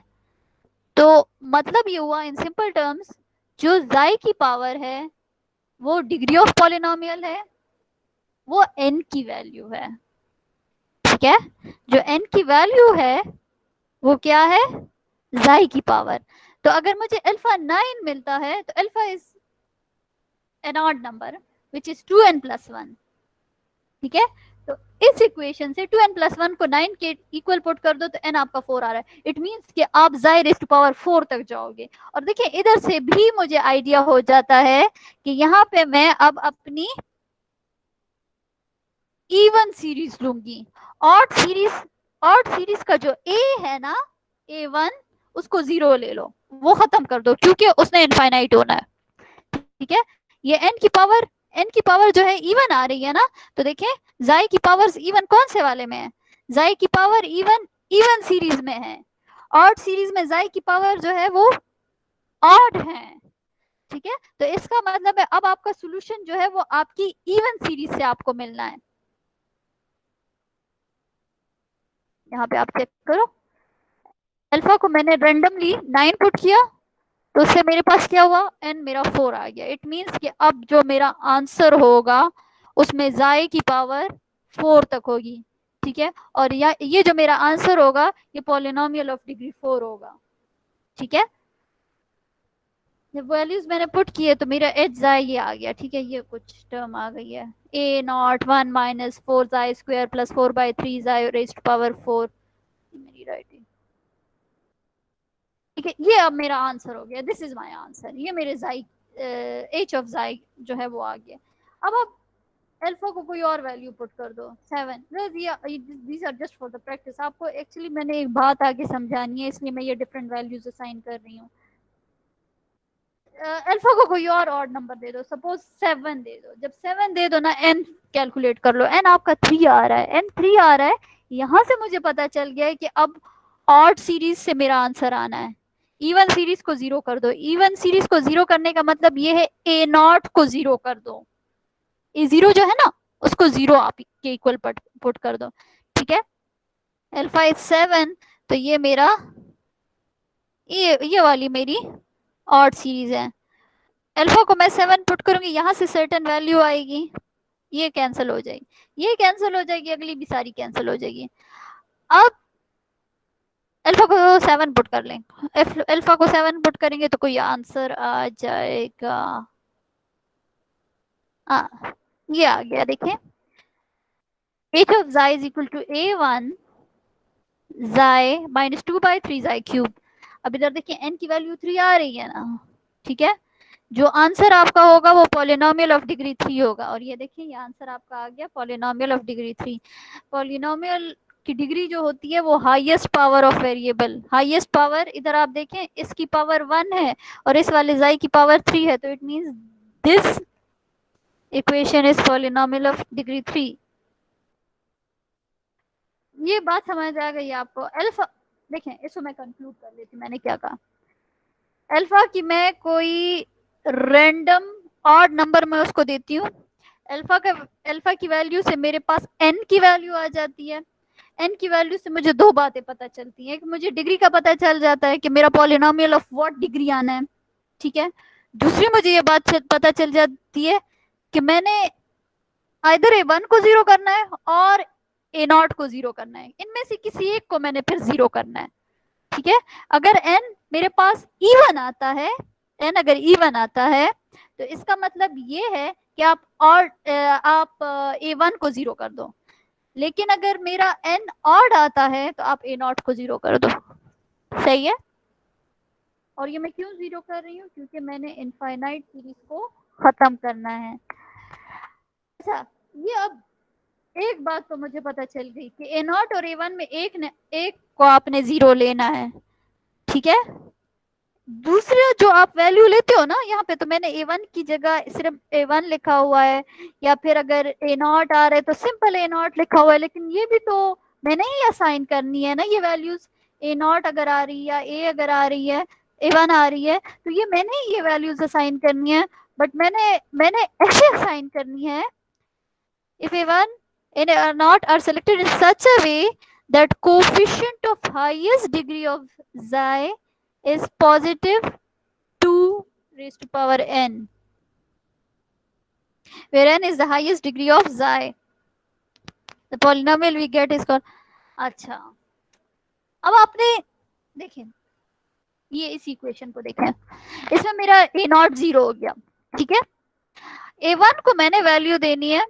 तो मतलब ये हुआ इन सिंपल टर्म्स, जो जाए की पावर है वो डिग्री ऑफ पॉलिनोमियल है, वो एन की वैल्यू है। ठीक है, जो एन की वैल्यू है वो क्या है, जाई की पावर। तो अगर मुझे अल्फा 9 मिलता है तो alpha is an odd number which is 2n plus 1। ठीक है, तो इस इक्वेशन से 2n प्लस 1 को 9 के इक्वल पुट कर दो तो n आपका 4 आ रहा है। इट मीन्स कि आप जाए रेस्ट पावर 4 तक जाओगे। और देखिए, इधर से भी मुझे आइडिया हो जाता है कि यहाँ पे मैं अब अपनी इवन सीरीज लूंगी। ऑड सीरीज का जो a है ना, A1, उसको 0 ले लो, वो खत्म कर दो, क्योंकि उसने इनफाइनाइट होना है। ठीक है, ये एन की पावर जो है इवन आ रही है ना, तो देखिए जाई की पावर इवन कौन से वाले में है, जाई की पावर इवन इवन सीरीज में है। ऑड सीरीज में जाई की पावर जो है वो ऑड है। ठीक है, तो इसका मतलब है अब आपका सोल्यूशन जो है वो आपकी इवन सीरीज से आपको मिलना है। यहाँ पे आप चेक करो, अल्फा को मैंने रेंडमली 9 पुट किया, तो उससे मेरे पास क्या हुआ, एन मेरा 4 आ गया। इट मीन्स कि अब जो मेरा आंसर होगा उसमें जाए की पावर 4 तक होगी। ठीक है, और ये जो मेरा आंसर होगा ये पॉलिनोमियल ऑफ डिग्री 4 होगा। ठीक है, जब वैल्यूज मैंने पुट किए तो मेरा एच जाए ये आ गया। ठीक है, ये कुछ टर्म आ गई है, ए नॉट 1 माइनस 4 जाए स्क्वायर प्लस 4/3 जाए रेस्ट पावर 4। मेरी राइटिंग ठीक है, ये अब मेरा आंसर हो गया, दिस इज माय आंसर। ये मेरे जाई, एच ऑफ जाई जो है वो आ गया। अब आप अल्फा को कोई और वैल्यू पुट कर दो, 7। These are just for the practice. आपको एक्चुअली मैंने एक बात आगे समझानी है, इसलिए मैं ये डिफरेंट वैल्यूज असाइन कर रही हूँ। अल्फा को कोई और ऑड नंबर दे दो, सपोज 7 दे दो। जब 7 दे दो ना, एन कैलकुलेट कर लो, एन आपका 3 आ रहा है, एन 3 आ रहा है। यहाँ से मुझे पता चल गया है कि अब ऑड सीरीज से मेरा आंसर आना है। इवन सीरीज को 0 कर दो। इवन सीरीज को 0 करने का मतलब ये है ए नॉट को 0 कर दो। ए 0 जो है ना, उसको 0 आप के इक्वल पुट कर दो। ठीक है, अल्फा इज 7, तो ये मेरा, ये वाली मेरी ऑड सीरीज है। अल्फा को मैं 7 पुट करूंगी, यहाँ से सर्टेन वैल्यू आएगी, ये कैंसिल हो जाएगी, ये कैंसिल हो जाएगी, अगली भी सारी कैंसिल हो जाएगी। अब अल्फा को 7 पुट कर लें, अल्फा को 7 पुट करेंगे तो कोई आंसर आ जाएगा। ये आ गया, देखें, h of xi is equal to a1 xi minus 2/3 xi cube. अब इधर देखिए n की वैल्यू 3 आ रही है ना। ठीक है, जो आंसर आपका होगा वो पॉलिनोमियल ऑफ डिग्री 3 होगा। और ये देखिए, ये आंसर आपका आ गया पॉलिनोमियल ऑफ डिग्री 3। पॉलिनोमियल की डिग्री जो होती है वो highest power of variable, highest power इधर आप देखें, इसकी पावर 1 है और इस वाले जाई की पावर 3 है, तो it means this equation is polynomial of degree 3। ये बात समझ आ गई आपको। अल्फा, देखें, इसको मैं कंक्लूड कर लेती हूँ, मैंने क्या कहा। अल्फा की मैं कोई रैंडम ऑड नंबर में उसको देती हूँ, अल्फा की वैल्यू से मेरे पास एन की वैल्यू आ जाती है। एन की वैल्यू से मुझे दो बातें पता चलती हैं, कि मुझे डिग्री का पता चल जाता है कि मेरा पॉलिनोमियल ऑफ व्हाट डिग्री आना है। ठीक है, दूसरी मुझे ये बात पता चल जाती है कि मैंने आइदर A1 को 0 करना है और A0 को 0 करना है, इनमें से किसी एक को मैंने फिर 0 करना है। ठीक है, अगर n मेरे पास इवन आता है, n अगर इवन आता है तो इसका मतलब ये है कि आप A1 को 0 कर दो। लेकिन अगर मेरा n ऑड आता है तो आप A0 को 0 कर दो। सही है। और ये मैं क्यों 0 कर रही हूँ, क्योंकि मैंने इनफाइनाइट सीरीज को खत्म करना है। अच्छा, ये अब एक बात तो मुझे पता चल गई कि A0 और A1 में एक को आपने 0 लेना है, ठीक है। दूसरा जो आप वैल्यू लेते हो ना, यहाँ पे तो मैंने A1 की जगह सिर्फ A1 लिखा हुआ है, या फिर अगर A0 आ रहा है तो सिंपल A0 लिखा हुआ है, लेकिन ये भी तो मैंने ही असाइन करनी है ना ये वैल्यूज। A0 अगर आ रही है या A अगर आ रही है, A1 आ रही है, तो ये मैंने ही ये वैल्यूज असाइन करनी है। बट मैंने ऐसे असाइन करनी है, if A1 and A0 are selected in such a way that coefficient of highest degree of xi is positive 2 raised to power n, where n is the highest degree of xi. The polynomial we get is called. अच्छा, अब आपने देखें ये इस equation को देखें, इसमें मेरा A0 0 हो गया, ठीक है। A1 को मैंने वैल्यू देनी है,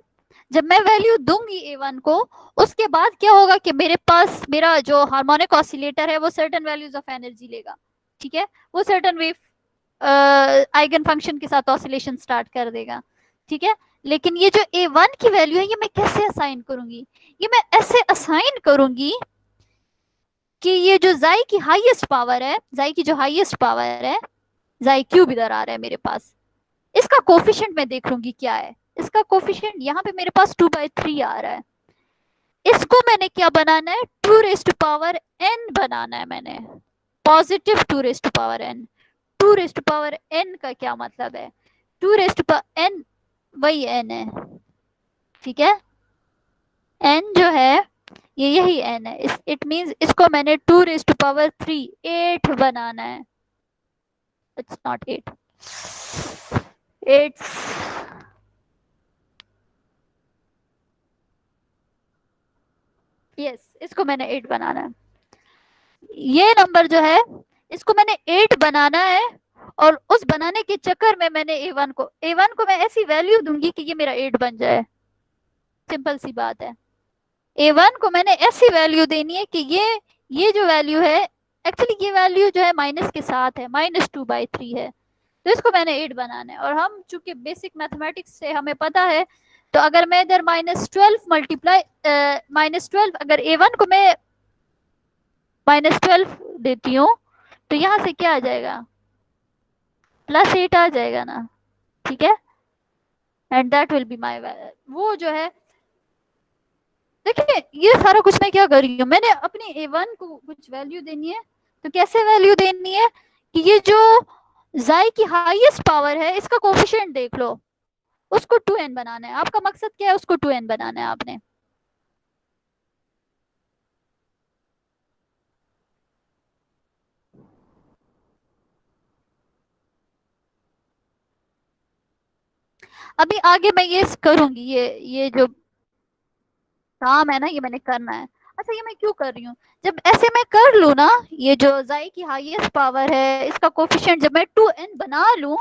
जब मैं वैल्यू दूंगी A1 को, उसके बाद क्या होगा कि मेरे पास मेरा जो हार्मोनिक ऑसिलेटर है वो सर्टेन वैल्यूज ऑफ एनर्जी लेगा, ठीक है। वो सर्टेन वेव आइगन फंक्शन के साथ ऑसिलेशन स्टार्ट कर देगा, ठीक है। लेकिन ये जो A1 की वैल्यू है ये मैं कैसे असाइन करूंगी, ये मैं ऐसे असाइन करूंगी कि ये जो जाई की हाईएस्ट पावर है, जाई की जो हाईएस्ट पावर है, जाई क्यूब इधर आ रहा है मेरे पास, इसका कोफिशिएंट मैं देख लूंगी क्या है। इसका कोफिशिएंट यहाँ पे मेरे पास 2/3 आ रहा है, इसको मैंने क्या बनाना है, 2 रेज टू पावर n बनाना है मैंने, positive 2 raise to power n। 2 raise to power n का क्या मतलब है, 2 रेज टू पावर n वही n है, ठीक है। n जो है ये यही n है, इट मींस इसको मैंने 2 रेज टू पावर 3 8 बनाना है। इट्स नॉट 8, इट्स यस, इसको मैंने 8 बनाना है। ये नंबर जो है इसको मैंने 8 बनाना है, और उस बनाने के चक्कर में मैंने A1 को मैं ऐसी वैल्यू दूंगी कि ये मेरा 8 बन जाए। सिंपल सी बात है, A1 को मैंने ऐसी वैल्यू देनी है कि ये जो वैल्यू है, एक्चुअली ये वैल्यू जो है माइनस के साथ है, -2/3 है, तो इसको मैंने 8 बनाना है। और हम चूंकि बेसिक मैथमेटिक्स से हमें पता है, तो अगर मैं इधर -12 मल्टीप्लाई -12 अगर A1 को मैं -12 देती हूँ तो यहाँ से क्या आ जाएगा, +8 आ जाएगा ना, ठीक है। And that will be my, वो जो है देखिए ये सारा कुछ मैं क्या कर रही हूँ, मैंने अपनी A1 को कुछ वैल्यू देनी है, तो कैसे वैल्यू देनी है कि ये जो जाई की हाईएस्ट पावर है इसका कोफिशिएंट देख लो, उसको 2n बनाना है। आपका मकसद क्या है, उसको 2n बनाना है आपने। अभी आगे मैं ये करूंगी, ये जो काम है ना ये मैंने करना है। अच्छा, ये मैं क्यों कर रही हूँ, जब ऐसे मैं कर लू ना, ये जो जाई की हाईएस्ट पावर है इसका कोफिशिएंट जब मैं 2n बना लूं,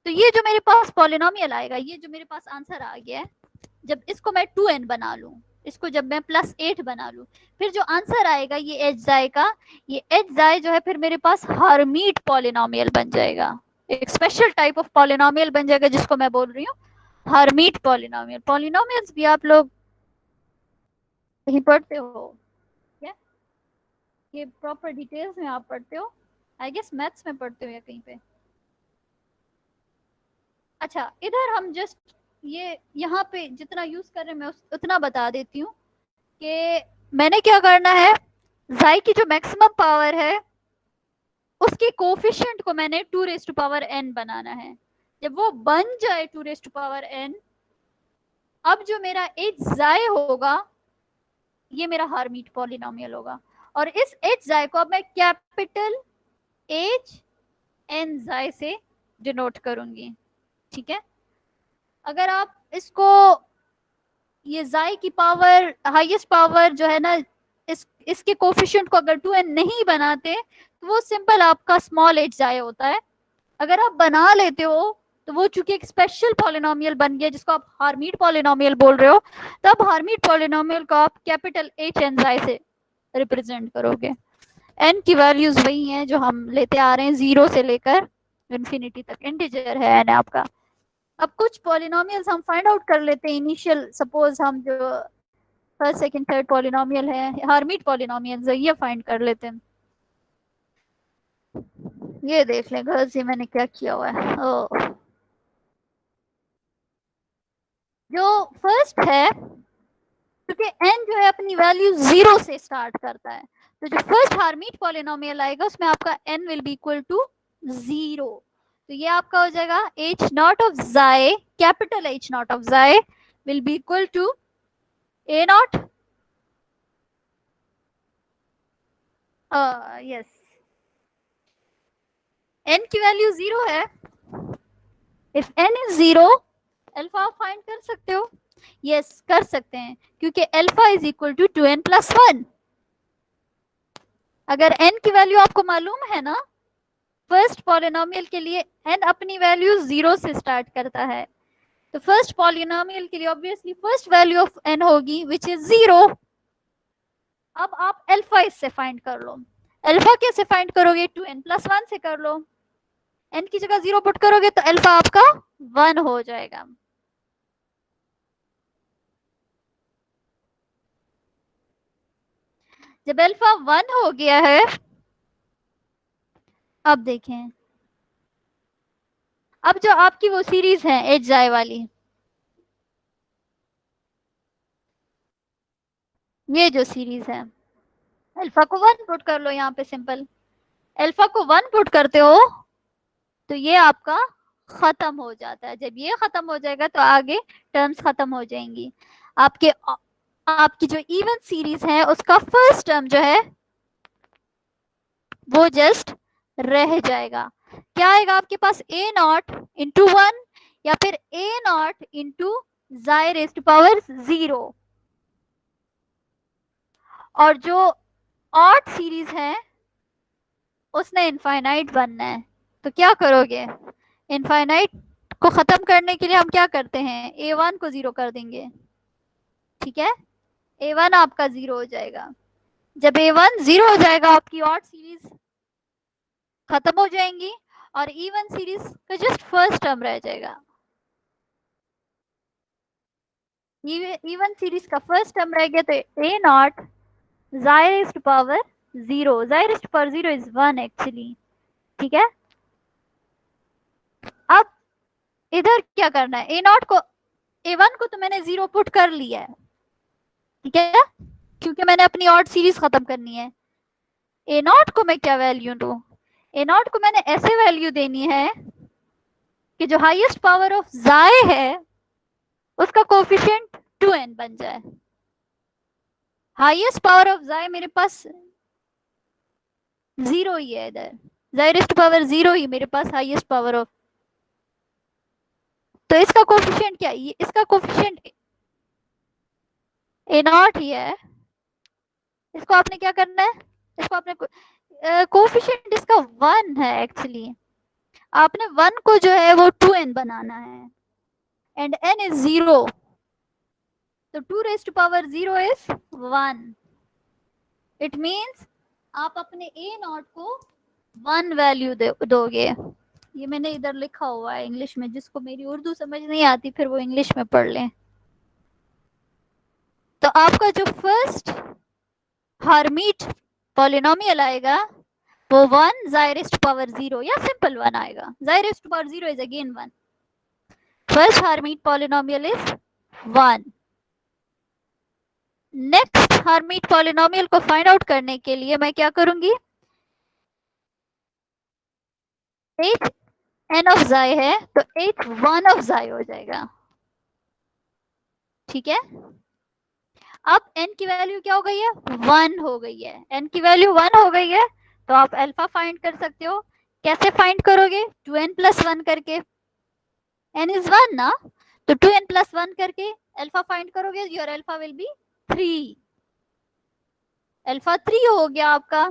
तो ये जो मेरे पास पॉलिनोमियल आएगा, ये जो मेरे पास आंसर आ गया है, जब इसको मैं 2n बना लूं, इसको जब मैं +8 बना लूं, फिर जो आंसर आएगा ये एच जाई का, ये एच जाई जो है फिर मेरे पास हर्मीट पॉलिनोमियल बन जाएगा, एक स्पेशल टाइप ऑफ पॉलिनोमियल बन जाएगा जिसको मैं बोल रही हूँ हर्मीट पॉलिनोमियल। पॉलिनोमियल्स भी आप लोग कहीं पढ़ते हो क्या, ये प्रॉपर डिटेल्स में आप पढ़ते हो, आई गेस मैथ्स में पढ़ते हो या कहीं पे। अच्छा, इधर हम जस्ट ये यहाँ पे जितना यूज कर रहे हैं मैं उतना बता देती हूँ कि मैंने क्या करना है, जाई की जो मैक्सिमम पावर है उसके कोफिशिएंट को मैंने 2 रेज टू पावर n बनाना है। जब वो बन जाए 2 रेज टू पावर n, अब जो मेरा एच जाई होगा ये मेरा हर्मीट पॉलिनोमियल होगा, और इस एच जाई को अब मैं कैपिटल एच एन जाई से डिनोट करूंगी, ठीक है। अगर आप इसको ये जाई की पावर हाईएस्ट पावर जो है ना, इसके कोफिशिएंट को अगर 2n नहीं बनाते तो वो सिंपल आपका स्मॉल एच जाई होता है। अगर आप बना लेते हो तो वो चूंकि एक स्पेशल पॉलिनोमियल बन गया जिसको आप हर्मीट पॉलिनोमियल बोल रहे हो, तब हर्मीट पॉलिनोमियल को आप कैपिटल एच एन जाई से रिप्रेजेंट करोगे। n की वैल्यूज वही हैं जो हम लेते आ रहे हैं, 0 से लेकर इंफिनिटी तक इंटीजर है n आपका। अब कुछ पॉलिनोमियल्स हम फाइंड आउट कर लेते हैं इनिशियल, सपोज हम जो फर्स्ट सेकंड थर्ड पॉलिनोमियल है, हर्मिट पॉलिनोमियल्स है, ये फाइंड कर लेते हैं। ये देख लें घर से मैंने क्या किया हुआ है। जो फर्स्ट है, क्योंकि n जो है अपनी वैल्यू 0 से स्टार्ट करता है, तो जो फर्स्ट हार्मिट पॉलिनोमियल आएगा उसमें आपका n will be equal to 0। तो ये आपका हो जाएगा h नॉट ऑफ जाए, कैपिटल H नॉट ऑफ जाए will be equal to a not, yes, n की वैल्यू 0 है। इफ n इज 0, अल्फा आप फाइंड कर सकते हो, यस कर सकते हैं, क्योंकि alpha is equal to 2n plus 1। अगर n की वैल्यू आपको मालूम है ना, फर्स्ट पॉलिनोमियल के लिए n अपनी वैल्यू 0 से स्टार्ट करता है, तो फर्स्ट पॉलिनोमियल के लिए obviously first value of n होगी विच इज 0। अब आप अल्फा इससे फाइंड कर लो। अल्फा कैसे फाइंड करोगे? 2n प्लस 1 से कर लो। n की जगह 0 पुट करोगे तो अल्फा आपका 1 हो जाएगा। जब अल्फा 1 हो गया है, अब देखें, अब जो आपकी वो सीरीज है एच जाए वाली, ये जो सीरीज है, अल्फा को 1 पुट कर लो यहाँ पे, सिंपल। अल्फा को 1 पुट करते हो तो ये आपका खत्म हो जाता है। जब ये खत्म हो जाएगा तो आगे टर्म्स खत्म हो जाएंगी। आपके आपकी जो इवन सीरीज है उसका फर्स्ट टर्म जो है वो जस्ट रह जाएगा। क्या आएगा आपके पास? ए नॉट इंटू 1 या फिर ए नॉट इंटू जाए रेज़्ड टू पावर 0। और जो ऑड सीरीज है उसने इनफाइनाइट बनना है, तो क्या करोगे? इनफाइनाइट को खत्म करने के लिए हम क्या करते हैं? a1 को 0 कर देंगे, ठीक है? a1 आपका 0 हो जाएगा। जब a1 0 हो जाएगा आपकी ऑड सीरीज खत्म हो जाएंगी और इवन सीरीज का जस्ट फर्स्ट टर्म रह जाएगा। इवन सीरीज का फर्स्ट टर्म रह गया तो a naught xi raised power 0, xi raised power 0 is 1 actually, ठीक है? अब इधर क्या करना है? ए नॉट को, a1 को तो मैंने 0 पुट कर लिया है, ठीक है, क्योंकि मैंने अपनी ऑड सीरीज खत्म करनी है। ए नॉट को मैं क्या वैल्यू दूं? ए नॉट को मैंने ऐसे वैल्यू देनी है कि जो हाईएस्ट पावर ऑफ जाए है उसका कोफिशिएंट 2n बन जाए। हाईएस्ट पावर ऑफ जाए मेरे पास 0 ही है, इधर जायरेस्ट पावर 0 ही मेरे पास हाईएस्ट पावर ऑफ, तो इसका कोफिशिएंट क्या है? इसका कोफिशिएंट ए नॉट ही है। इसको आपने क्या करना है? इसको आपने कोफिशिएंट इसका 1 है एक्चुअली, आपने 1 को जो है वो 2n बनाना है एंड n इज 0, तो 2 raised to power 0 is 1। It means आप अपने ए नॉट को 1 वैल्यू दोगे। ये मैंने इधर लिखा हुआ है इंग्लिश में, जिसको मेरी उर्दू समझ नहीं आती फिर वो इंग्लिश में पढ़ लें। तो आपका जो फर्स्ट हर्मिट पॉलिनोमियल आएगा वो 1 जायरेस्ट पावर 0 या सिंपल 1 आएगा। Xi raised power 0 is again 1। First Hermite polynomial is 1। Next Hermite polynomial को फाइंड आउट करने के लिए मैं क्या करूंगी? h n ऑफ जाए है तो h 1 ऑफ जाए हो जाएगा, ठीक है? अब n की वैल्यू क्या हो गई है? 1 हो गई है। n की वैल्यू 1 हो गई है तो आप अल्फा फाइंड कर सकते हो। कैसे फाइंड करोगे? 2n प्लस 1 करके, n इज 1 ना, तो 2n प्लस 1 करके अल्फा फाइंड करोगे, your alpha will be 3। Alpha 3 हो गया आपका।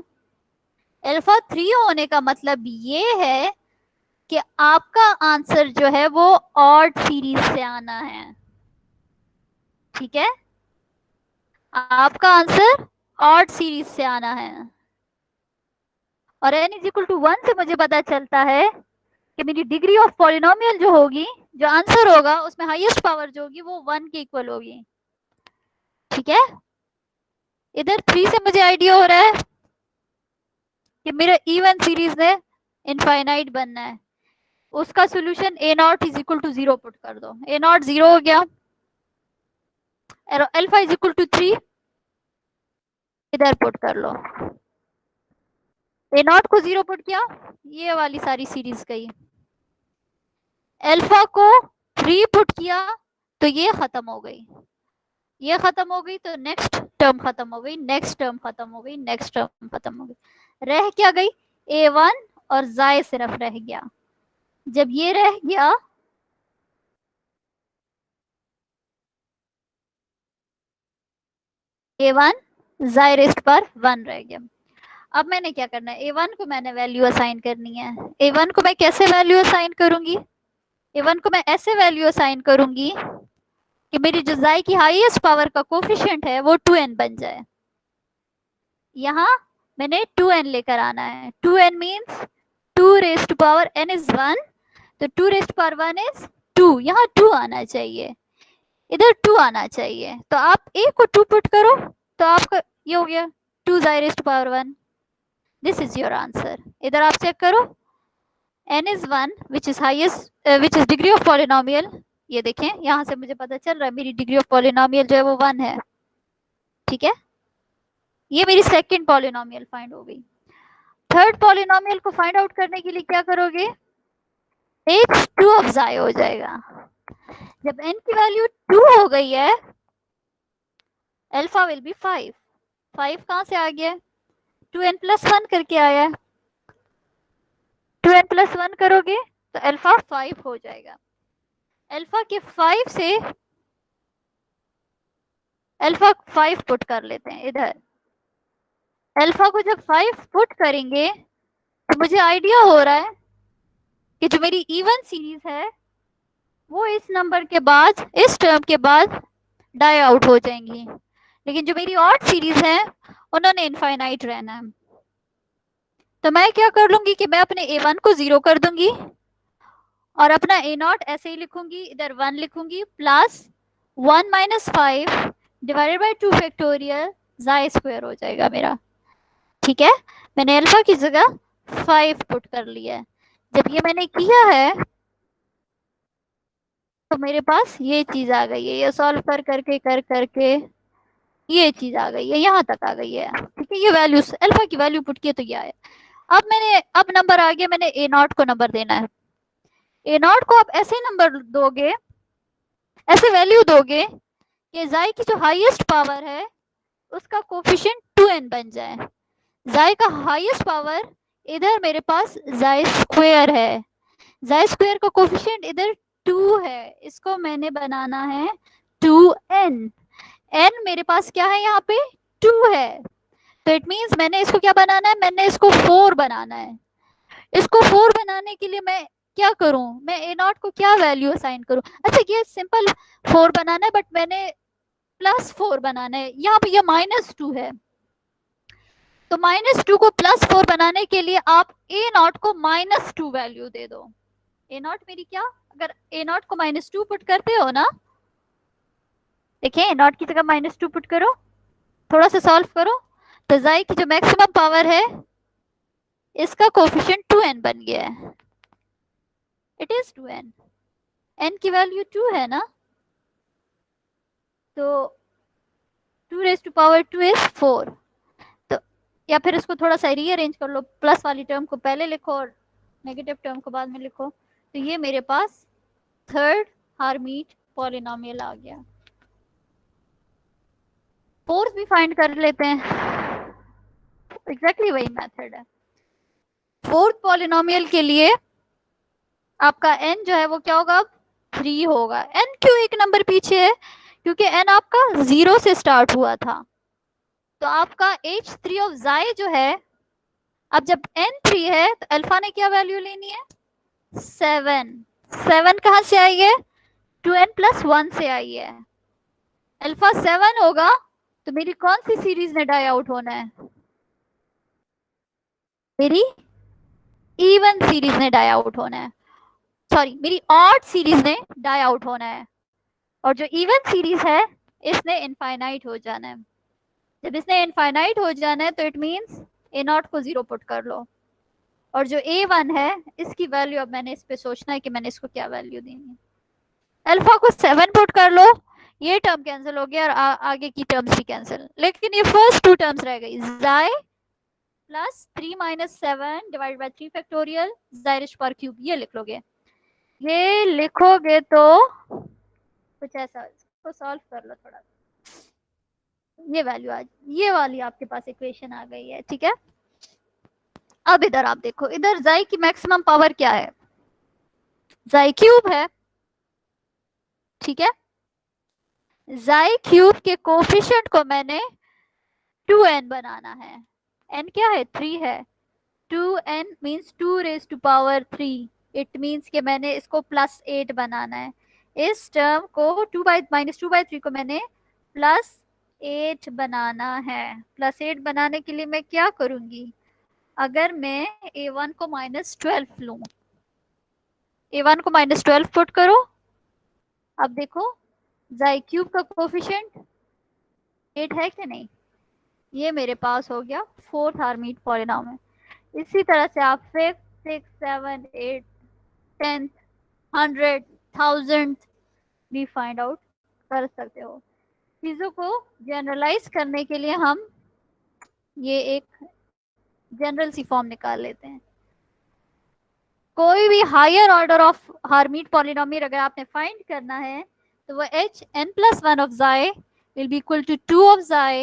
अल्फा 3 होने का मतलब ये है कि आपका आंसर जो है वो ऑड सीरीज से आना है, ठीक है? आपका आंसर ऑड सीरीज से आना है। और n इज इक्वल टू 1 से मुझे पता चलता है कि मेरी डिग्री ऑफ पॉलिनोमियल जो होगी, जो आंसर होगा उसमें हाईएस्ट पावर जो होगी वो 1 के इक्वल होगी। ठीक है, इधर 3 से मुझे आइडिया हो रहा है कि मेरा इवन सीरीज में इनफाइनाइट बनना है। उसका solution A not is equal to 0 put कर दो। ए नॉट 0 हो गया, अल्फा इज इक्वल टू 3 इधर पुट कर लो। ए नॉट को 0 पुट किया, ये वाली सारी सीरीज गई। अल्फा को 3 पुट किया तो ये खत्म हो गई, ये खत्म हो गई तो नेक्स्ट टर्म खत्म हो गई, नेक्स्ट टर्म खत्म हो गई, नेक्स्ट टर्म खत्म हो गई। रह क्या गई, A1 और जाय सिर्फ रह गया। जब ये रह गया A1 जाय रेस्ट पर 1 रह गया। अब मैंने क्या करना है, A1 को मैंने वैल्यू असाइन करनी है। A1 को मैं कैसे वैल्यू असाइन करूंगी, A1 को मैं ऐसे वैल्यू असाइन करूंगी कि मेरी जो जाय की हाईएस्ट पावर का कोफिशिएंट है वो 2n बन जाए। यहाँ मैंने 2n लेकर आना है। 2n means 2 raise to power n is 1, तो 2 रेज टू पावर 1 इज 2। यहाँ 2 आना चाहिए, इधर 2 आना चाहिए। तो आप a को 2 पुट करो तो आपका ये हो गया 2 raise to power 1। This is your answer. इधर आप चेक करो, n is 1 which is highest, which is degree of polynomial. ये देखें, यहाँ से मुझे पता चल रहा है मेरी डिग्री ऑफ पॉलिनोमियल जो है वो 1 है। ठीक है, ये मेरी सेकंड पॉलिनोमियल फाइंड हो गई। थर्ड पॉलिनोमियल को फाइंड आउट करने के लिए क्या करोगे, h2 ऑफ जाय हो जाएगा। जब n की वैल्यू 2 हो गई है, अल्फा विल बी 5। 5 कहां से आ गया, 2n प्लस 1 करके आया है। 2n प्लस 1 करोगे तो अल्फा 5 हो जाएगा। अल्फा के 5 से अल्फा 5 पुट कर लेते हैं इधर। अल्फा को जब 5 पुट करेंगे तो मुझे आइडिया हो रहा है कि जो मेरी इवन सीरीज है वो इस नंबर के बाद, इस टर्म के बाद डाई आउट हो जाएंगी, लेकिन जो मेरी ऑड सीरीज है उन्होंने इनफाइनाइट रहना है। तो मैं क्या कर लूंगी कि मैं अपने A1 को 0 कर दूंगी और अपना A0 ऐसे ही लिखूंगी, इधर 1 लिखूंगी, plus 1 minus 5 divided by 2 factorial जाय स्क्वायर हो जाएगा मेरा। ठीक है, मैंने अल्फा की जगह 5 पुट कर लिया है। जब ये मैंने किया है तो मेरे पास ये चीज आ गई है, ये सॉल्व कर करके ये चीज आ गई है, यहाँ तक आ गई है। ठीक है, ये वैल्यू अल्फा की वैल्यू पुट किए तो ये आया। अब नंबर आ गया, मैंने A0 को नंबर देना है। A0 को आप ऐसे नंबर दोगे, ऐसे वैल्यू दोगे कि जाय की जो हाईएस्ट पावर है उसका कोफिशिएंट 2n बन जाए। जाय का हाईएस्ट पावर इधर मेरे पास जाय स्क्वायर है, जाय स्क्वायर का कोफिशिएंट इधर 2 है, इसको मैंने बनाना है 2n। n मेरे पास क्या है, यहाँ पे 2 है, तो इट मीन्स मैंने इसको क्या बनाना है, मैंने इसको 4 बनाना है। इसको 4 बनाने के लिए मैं क्या करूं, मैं A0 को क्या वैल्यू असाइन करूं। अच्छा, ये सिंपल 4 बनाना है, बट मैंने +4 बनाना है। यहाँ पे ये -2 है, तो -2 को +4 बनाने के लिए आप A0 को -2 वैल्यू दे दो। A0 मेरी क्या, अगर A0 को -2 पुट करते हो ना, देखिए A0 की जगह -2 पुट करो, थोड़ा सा सॉल्व करो, तो जाय की जो मैक्सिमम पावर है इसका कोफिशिएंट 2n बन गया है। इट इज 2n, n की वैल्यू 2 है ना, तो 2 रेज टू पावर 2 इज 4। तो या फिर इसको थोड़ा सा रीअरेंज कर लो, प्लस वाली टर्म को पहले लिखो और नेगेटिव टर्म को बाद में लिखो, तो ये मेरे पास थर्ड हार्मीट पॉलिनोमियल आ गया। फोर्थ भी फाइंड कर लेते हैं, एग्जैक्टली वही मेथड है। फोर्थ पॉलिनोमियल के लिए आपका n जो है वो क्या होगा, अब 3 होगा। n क्यों एक नंबर पीछे है, क्योंकि n आपका 0 से स्टार्ट हुआ था, तो आपका h3 ऑफ जाय जो है, अब जब n 3 है तो अल्फा ने क्या वैल्यू लेनी है, 7। 7 कहां से आई है, 2n प्लस 1 से आई है। अल्फा 7 होगा तो मेरी कौन सी सीरीज ने डाई आउट होना है, मेरी इवन सीरीज ने डाई आउट होना है, सॉरी मेरी ऑड सीरीज ने डाई आउट होना है, और जो इवन सीरीज है इसने इनफाइनाइट हो जाना है। जब इसने इनफाइनाइट हो जाना है तो इट मीन्स ए नॉट को 0 पुट कर लो, और जो A1 है इसकी वैल्यू अब मैंने इस पे सोचना है कि मैंने इसको क्या वैल्यू देनी है। अल्फा को 7 पुट कर लो, ये टर्म कैंसिल हो गया और आगे की टर्म्स भी कैंसिल, लेकिन ये फर्स्ट 2 टर्म्स रह गई, xi plus 3 minus 7 divide by 3 factorial xi raised पर क्यूब, ये लिख लोगे। ये लिखोगे तो कुछ ऐसा, इसको सॉल्व कर लो थोड़ा, ये वैल्यू आ, ये वाली आपके पास इक्वेशन आ गई है, ठीक है। अब इधर आप देखो, इधर जाई की मैक्सिमम पावर क्या है, जाई क्यूब है, ठीक है। जाई क्यूब के कोफिशिएंट को मैंने 2n बनाना है, n क्या है 3 है, 2n means 2 raise to power 3, it means कि मैंने इसको प्लस 8 बनाना है। इस टर्म को 2/-3 को मैंने प्लस 8 बनाना है। प्लस 8 बनाने के लिए मैं क्या करूंगी, अगर मैं A1 को -12 लूं, A1 को -12 पुट करो, अब देखो जाई क्यूब का कोफिशिएंट 8 है कि नहीं, ये मेरे पास हो गया 4th हार्मीट पॉलिनॉमियल। इसी तरह से आप 5th 6th 7th 8th 10th 100th 1000th भी फाइंड आउट कर सकते हो। चीजों को जनरलाइज करने के लिए हम ये एक जनरल सी फॉर्म निकाल लेते हैं। कोई भी हायर ऑर्डर ऑफ हार्मीट पॉलिनॉमियल अगर आपने फाइंड करना है तो वो hn+1 of xi will be equal to 2 of xi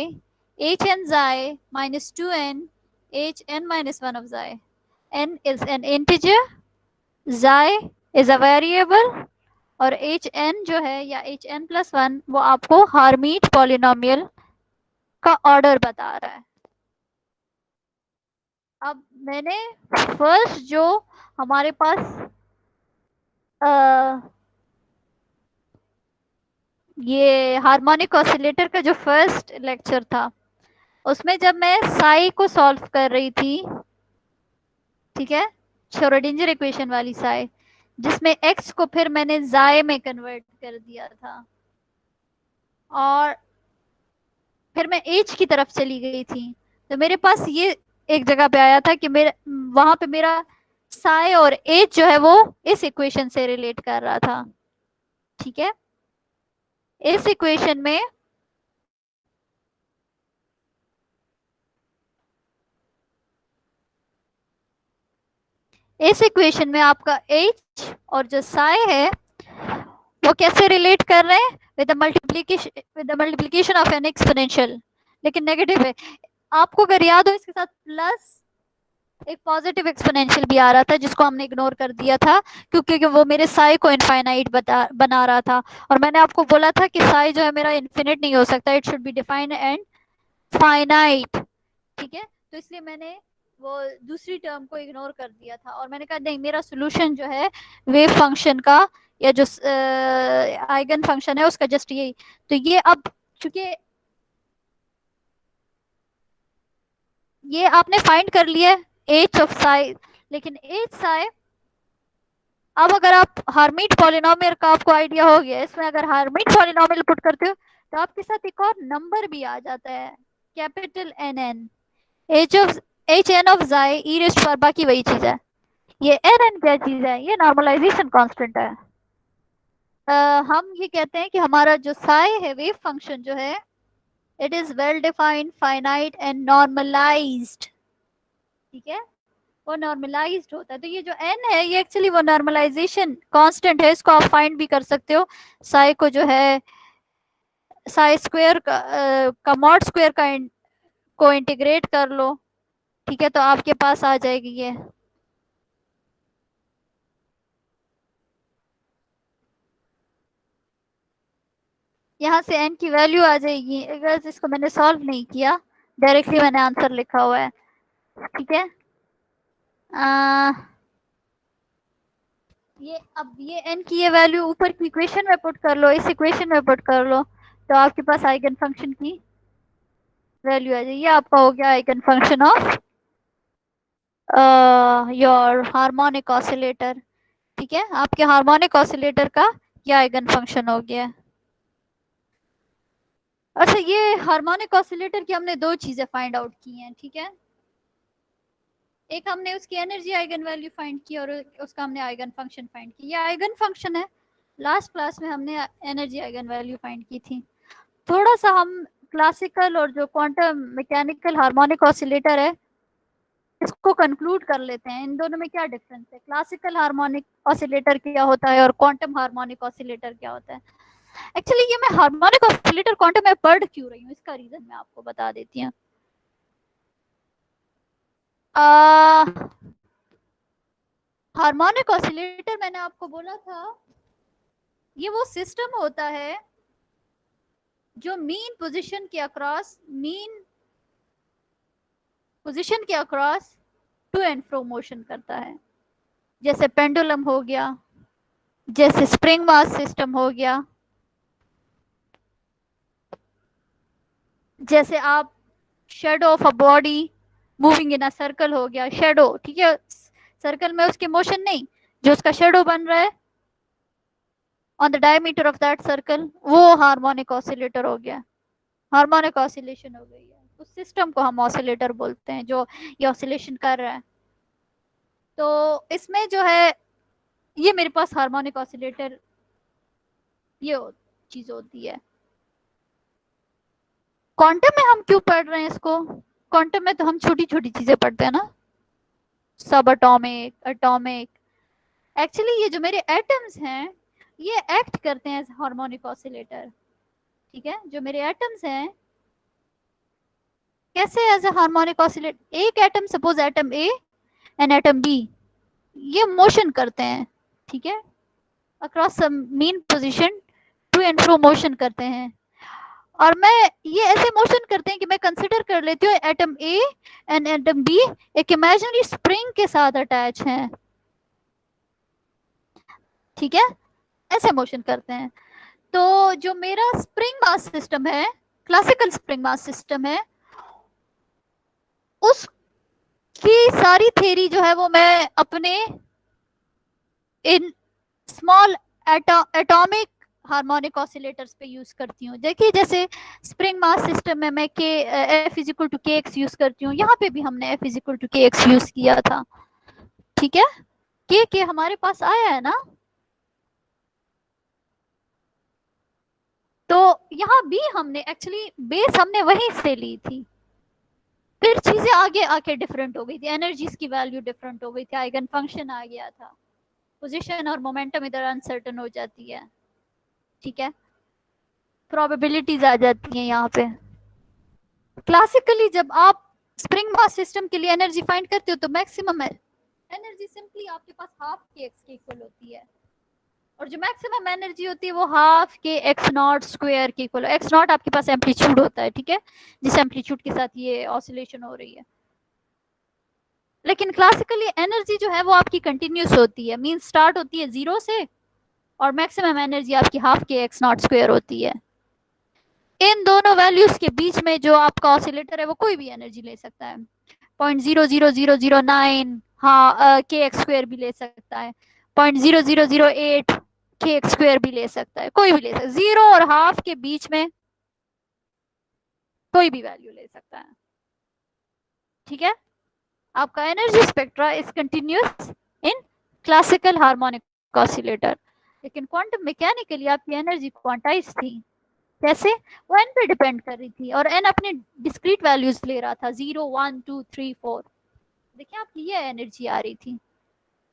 hn xi minus 2n hn minus 1 of xi. n is an integer, xi is a variable, और hn जो है या hn+1 वो आपको हार्मीट पॉलिनॉमियल का ऑर्डर बता रहा है। अब मैंने फर्स्ट जो हमारे पास ये हार्मोनिक ऑसिलेटर का जो फर्स्ट लेक्चर था उसमें जब मैं साई को सॉल्व कर रही थी, ठीक है, श्रोडिंगर इक्वेशन वाली साई, जिसमें x को फिर मैंने जाए में कन्वर्ट कर दिया था और फिर मैं h की तरफ चली गई थी, तो मेरे पास ये एक जगह पे आया था कि मेरे वहां पे मेरा साई और h जो है वो इस इक्वेशन से रिलेट कर रहा था, ठीक है। इस इक्वेशन में आपका h और जो साई है वो कैसे रिलेट कर रहे हैं, with the multiplication of N exponential, लेकिन नेगेटिव है। आपको अगर याद हो इसके साथ प्लस एक पॉजिटिव एक्सपोनेंशियल भी आ रहा था जिसको हमने इग्नोर कर दिया था क्योंकि वो मेरे साई को इनफाइनाइट बना रहा था, और मैंने आपको बोला था कि साई जो है मेरा इन्फिनिट नहीं हो सकता, it should be defined and finite, ठीक है। तो इसलिए मैंने वो दूसरी टर्म को इग्नोर कर दिया था और मैंने कहा नहीं, मेरा सोल्यूशन जो है वेव फंक्शन का या जो आइगन फंक्शन है उसका जस्ट यही। तो ये अब चूंकि ये आपने फाइंड कर लिया एच ऑफ साई, लेकिन एच साई, अब अगर आप हार्मीट पॉलिनोमियल का आपको आइडिया हो गया, इसमें अगर हार्मीट पॉलिनोमियल पुट करते हो तो आपके साथ एक और नंबर भी आ जाता है, capital N N, H N of जाई ई रेस्ट पर, बाकी वही चीज है। ये एन एन क्या चीज है, ये नॉर्मलाइजेशन कांस्टेंट है। हम ये कहते हैं कि हमारा जो साई है वेव फंक्शन जो है it is well defined finite and normalised, ठीक है, वो नॉर्मलाइज्ड होता है। तो ये जो n है ये एक्चुअली वो नॉर्मलाइजेशन कांस्टेंट है, इसको आप फाइंड भी कर सकते हो। साई को जो है साई स्क्वायर का मॉड स्क्वायर का को इंटीग्रेट कर लो, ठीक है, तो आपके पास आ जाएगी ये। यहाँ से n की वैल्यू आ जाएगी, अगर इसको मैंने सॉल्व नहीं किया, डायरेक्टली मैंने आंसर लिखा हुआ है, ठीक है। ये अब ये n की ये वैल्यू ऊपर की इक्वेशन में पुट कर लो, इस इक्वेशन में पुट कर लो, तो आपके पास आइगन फंक्शन की वैल्यू आ जाएगी। ये आपका हो गया eigen function of your harmonic oscillator. ठीक है, आपके हार्मोनिक ऑसिलेटर का क्या आइगन फंक्शन हो गया। अच्छा, ये हार्मोनिक ऑसिलेटर की हमने दो चीजें फाइंड आउट की हैं। ठीक है, एक हमने उसकी एनर्जी आइगन वैल्यू फाइंड की और उसका हमने आइगन फंक्शन फाइंड की। ये आइगन फंक्शन है, लास्ट क्लास में हमने एनर्जी आइगन वैल्यू फाइंड की थी। थोड़ा सा हम क्लासिकल और जो क्वांटम मैकेनिकल हार्मोनिक ऑसिलेटर है इसको कंक्लूड कर लेते हैं। इन दोनों में क्या डिफरेंस है, क्लासिकल हार्मोनिक ऑसिलेटर क्या होता है और क्वांटम हार्मोनिक ऑसिलेटर क्या होता है। एक्चुअली ये मैं हार्मोनिक ऑसिलेटर क्वांटम में पढ़ क्यों रही हूँ, इसका रीजन मैं आपको बता देती हूँ। हार्मोनिक ऑसिलेटर मैंने आपको बोला था, ये वो सिस्टम होता है जो मीन पोजीशन के across to and fro motion करता है। जैसे पेंडुलम हो गया, जैसे स्प्रिंग मास सिस्टम हो गया, जैसे आप shadow of a body moving in a circle हो गया, शेडो। ठीक है, सर्कल में उसकी मोशन नहीं, जो उसका शेडो बन रहा है on the diameter of that circle, वो हार्मोनिक ऑसिलेटर हो गया, हार्मोनिक ऑसिलेशन हो गई है। उस सिस्टम को हम ऑसिलेटर बोलते हैं जो ये ऑसिलेशन कर रहा है। तो इसमें जो है ये मेरे पास हार्मोनिक ऑसिलेटर ये चीज होती है। क्वांटम में हम क्यों पढ़ रहे हैं इसको, क्वांटम में तो हम छोटी छोटी चीजें पढ़ते हैं ना, सब अटोमिक, एटॉमिक। एक्चुअली ये जो मेरे एटम्स हैं ये एक्ट करते हैं एज हार्मोनिक ऑसिलेटर। ठीक है, जो मेरे एटम्स हैं कैसे एज ए हार्मोनिक ऑसिलेटर, एक atom suppose atom A and atom B ये मोशन करते हैं। ठीक है, across some mean position to and fro motion करते हैं। और मैं ये ऐसे मोशन करते हैं कि मैं कंसिडर कर लेती हूँ atom A and atom B एक इमेजिनरी स्प्रिंग के साथ अटैच हैं। ठीक है, ऐसे मोशन करते हैं। तो जो मेरा स्प्रिंग मास सिस्टम है, क्लासिकल स्प्रिंग मास सिस्टम है, उसकी सारी थ्योरी जो है वो मैं अपने in small atomic harmonic oscillators पे यूज करती हूँ। देखिए जैसे स्प्रिंग मास सिस्टम में मैं के एफ इज इक्वल टू के एक्स यूज करती हूँ, यहाँ पे भी हमने एफ इज इक्वल टू के एक्स यूज किया था। ठीक है, के हमारे पास आया है ना, तो यहाँ भी हमने एक्चुअली बेस हमने वहीं से ली थी, फिर चीजें आगे आके डिफरेंट हो गई थी, एनर्जीज की वैल्यू डिफरेंट हो गई थी, आइगन फंक्शन आ गया था, पोजीशन और मोमेंटम इधर अनसर्टन हो जाती है। ठीक है, प्रोबेबिलिटीज आ जाती हैं यहाँ पे। क्लासिकली जब आप स्प्रिंग मास सिस्टम के लिए एनर्जी फाइंड करते हो तो मैक्सिमम एनर्जी सिंपली आपके पास हाफ के एक्स के इक्वल होती है, और जो मैक्सिमम एनर्जी होती है वो हाफ के एक्स नॉट स्क्वायर के इक्वल। एक्स नॉट आपके पास एम्पलीट्यूड होता है, ठीक है, जिस एम्पलीट्यूड के साथ ये ऑसिलेशन हो रही है। लेकिन क्लासिकली एनर्जी जो है वो आपकी कंटिन्यूस होती है, मीन स्टार्ट होती है जीरो से और मैक्सिमम एनर्जी आपकी हाफ के एक्स नॉट स्क्वायर होती है। इन दोनों वैल्यूज के बीच में जो आपका ऑसिलेटर है वो कोई भी एनर्जी ले सकता है, 0.00009 हाँ के एक्स स्क्वायर भी ले सकता है, 0.0008 के एक्स स्क्वायर भी ले सकता है, कोई भी ले सकता है, जीरो और हाफ के बीच में कोई भी वैल्यू ले सकता है। ठीक है, आपका energy spectra is continuous in classical harmonic oscillator. लेकिन क्वांटम मैकेनिकली आपकी एनर्जी क्वांटाइज थी। कैसे, वो एन पे डिपेंड कर रही थी और एन अपने डिस्क्रीट वैल्यूज ले रहा था, 0 1 2 3 4। देखिए आपकी ये एनर्जी आ रही थी,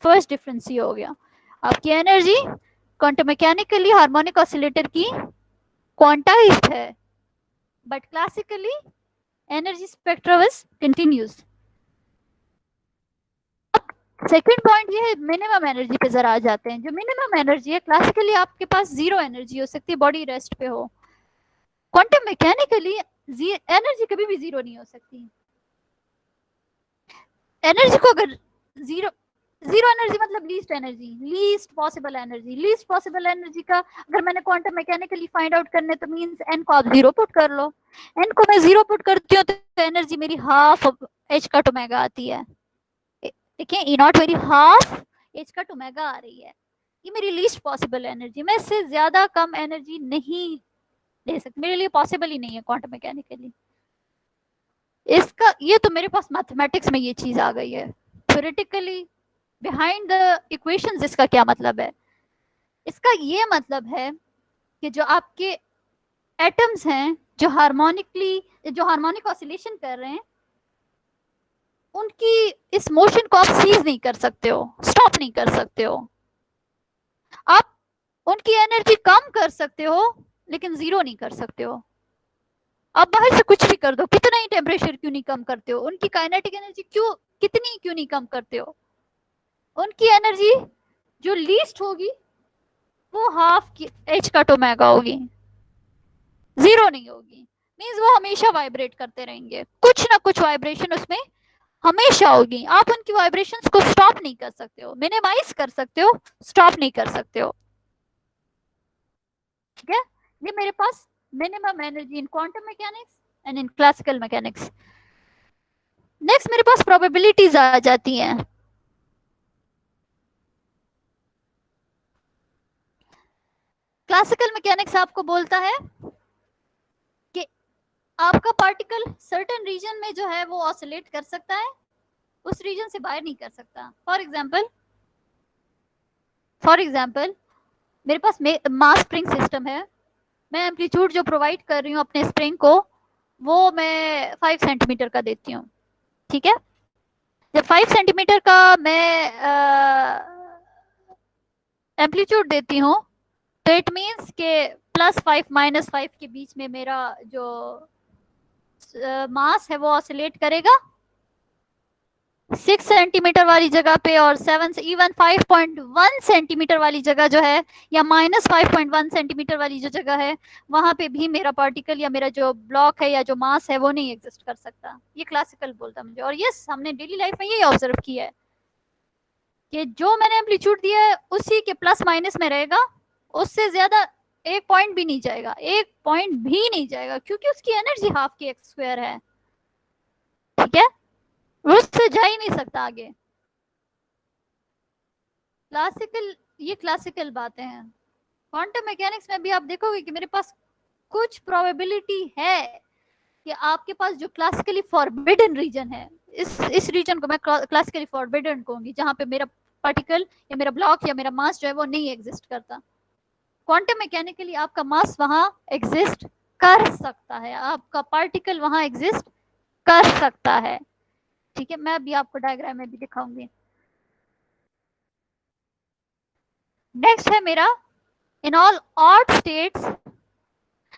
फर्स्ट डिफरेंस ये हो गया। आपकी energy quantum mechanically harmonic oscillator की क्वांटाइज्ड है, but classically energy spectra was continuous. Second point ये है, मिनिमम एनर्जी पे जरा आ जाते हैं। जो मिनिमम एनर्जी है, क्लासिकली आपके पास जीरो एनर्जी हो सकती है, बॉडी रेस्ट पे हो। क्वांटम मैकेनिकली एनर्जी कभी भी जीरो नहीं हो सकती। एनर्जी को अगर जीरो, जीरो एनर्जी मतलब least energy, least possible energy, least possible energy का अगर मैंने क्वांटम मैकेनिकली फाइंड आउट करने तो मींस एन को आप जीरो पुट कर लो। एन को मैं जीरो पुट करती हूँ तो एनर्जी मेरी हाफ एच का ओमेगा आती है, देखिए ई नॉट मेरी हाफ एच का ओमेगा आ रही है, ये मेरी लीस्ट पॉसिबल एनर्जी, मैं इससे ज्यादा कम एनर्जी नहीं ले सकती, मेरे लिए पॉसिबल ही नहीं है क्वांटम मैकेनिकली। इसका ये तो मेरे पास मैथमेटिक्स में ये चीज आ गई है, थ्योरेटिकली बिहाइंड द इक्वेशंस इसका क्या मतलब है? इसका ये मतलब है कि जो आपके एटम्स हैं जो हार्मोनिक ऑसिलेशन कर रहे हैं, उनकी इस मोशन को आप सीज नहीं कर सकते हो, स्टॉप नहीं कर सकते हो। आप उनकी एनर्जी कम कर सकते हो लेकिन जीरो नहीं कर सकते हो। आप बाहर से कुछ भी कर दो, कितना ही टेम्परेचर क्यों नहीं कम करते हो, उनकी काइनेटिक एनर्जी क्यों नहीं कम करते हो, उनकी एनर्जी जो लीस्ट होगी वो हाफ की एच का ओमेगा होगी, जीरो नहीं होगी। मींस वो हमेशा वाइब्रेट करते रहेंगे, कुछ ना कुछ वाइब्रेशन उसमें हमेशा होगी। आप उनकी वाइब्रेशंस को स्टॉप नहीं कर सकते हो, मिनिमाइज कर सकते हो, स्टॉप नहीं कर सकते हो। ठीक है, ये मेरे पास minimum energy in quantum mechanics and in classical mechanics. Next मेरे पास प्रोबेबिलिटीज आ जाती हैं। क्लासिकल मैकेनिक्स आपको बोलता है कि आपका पार्टिकल सर्टेन रीजन में जो है वो ऑसिलेट कर सकता है, उस रीजन से बाहर नहीं कर सकता। फॉर एग्जाम्पल मेरे पास मास स्प्रिंग सिस्टम है, मैं एम्पलीट्यूड जो प्रोवाइड कर रही हूँ अपने स्प्रिंग को वो मैं 5 सेंटीमीटर का देती हूँ। ठीक है, जब 5 सेंटीमीटर का मैं एम्पलीट्यूड देती हूँ तो इट मीन्स के +5 -5 के बीच में मेरा जो मास है वो ऑसिलेट करेगा 6 सेंटीमीटर वाली जगह पे, और 5.1 सेंटीमीटर वाली जगह जो है, या -5.1 सेंटीमीटर वाली जो जगह है, वहां पे भी मेरा पार्टिकल या मेरा जो ब्लॉक है या जो मास है वो नहीं एग्जिस्ट कर सकता। ये क्लासिकल बोलता है मुझे, और यस हमने डेली लाइफ में यही ऑब्जर्व किया है कि जो मैंने एम्पलीट्यूड दिया है उसी के प्लस माइनस में रहेगा, उससे ज्यादा एक पॉइंट भी नहीं जाएगा, एक पॉइंट भी नहीं जाएगा, क्योंकि उसकी एनर्जी हाफ की एक्स स्क्वायर है। ठीक है, उससे जा ही नहीं सकता आगे। क्लासिकल, ये क्लासिकल बातें हैं। क्वांटम मैकेनिक्स में भी आप देखोगे कि मेरे पास कुछ प्रोबेबिलिटी है कि आपके पास जो क्लासिकली फॉरबिडन रीजन है, इस रीजन को मैं क्लासिकली फॉरबिडन कहूंगी, जहां पे मेरा पार्टिकल या मेरा ब्लॉक या मेरा मास जो है वो नहीं एग्जिस्ट करता। क्वांटम मैकेनिकली आपका मास वहां एग्जिस्ट कर सकता है, आपका पार्टिकल वहां एग्जिस्ट कर सकता है। ठीक है, मैं अभी आपको डायग्राम में भी दिखाऊंगी। नेक्स्ट है मेरा in all odd states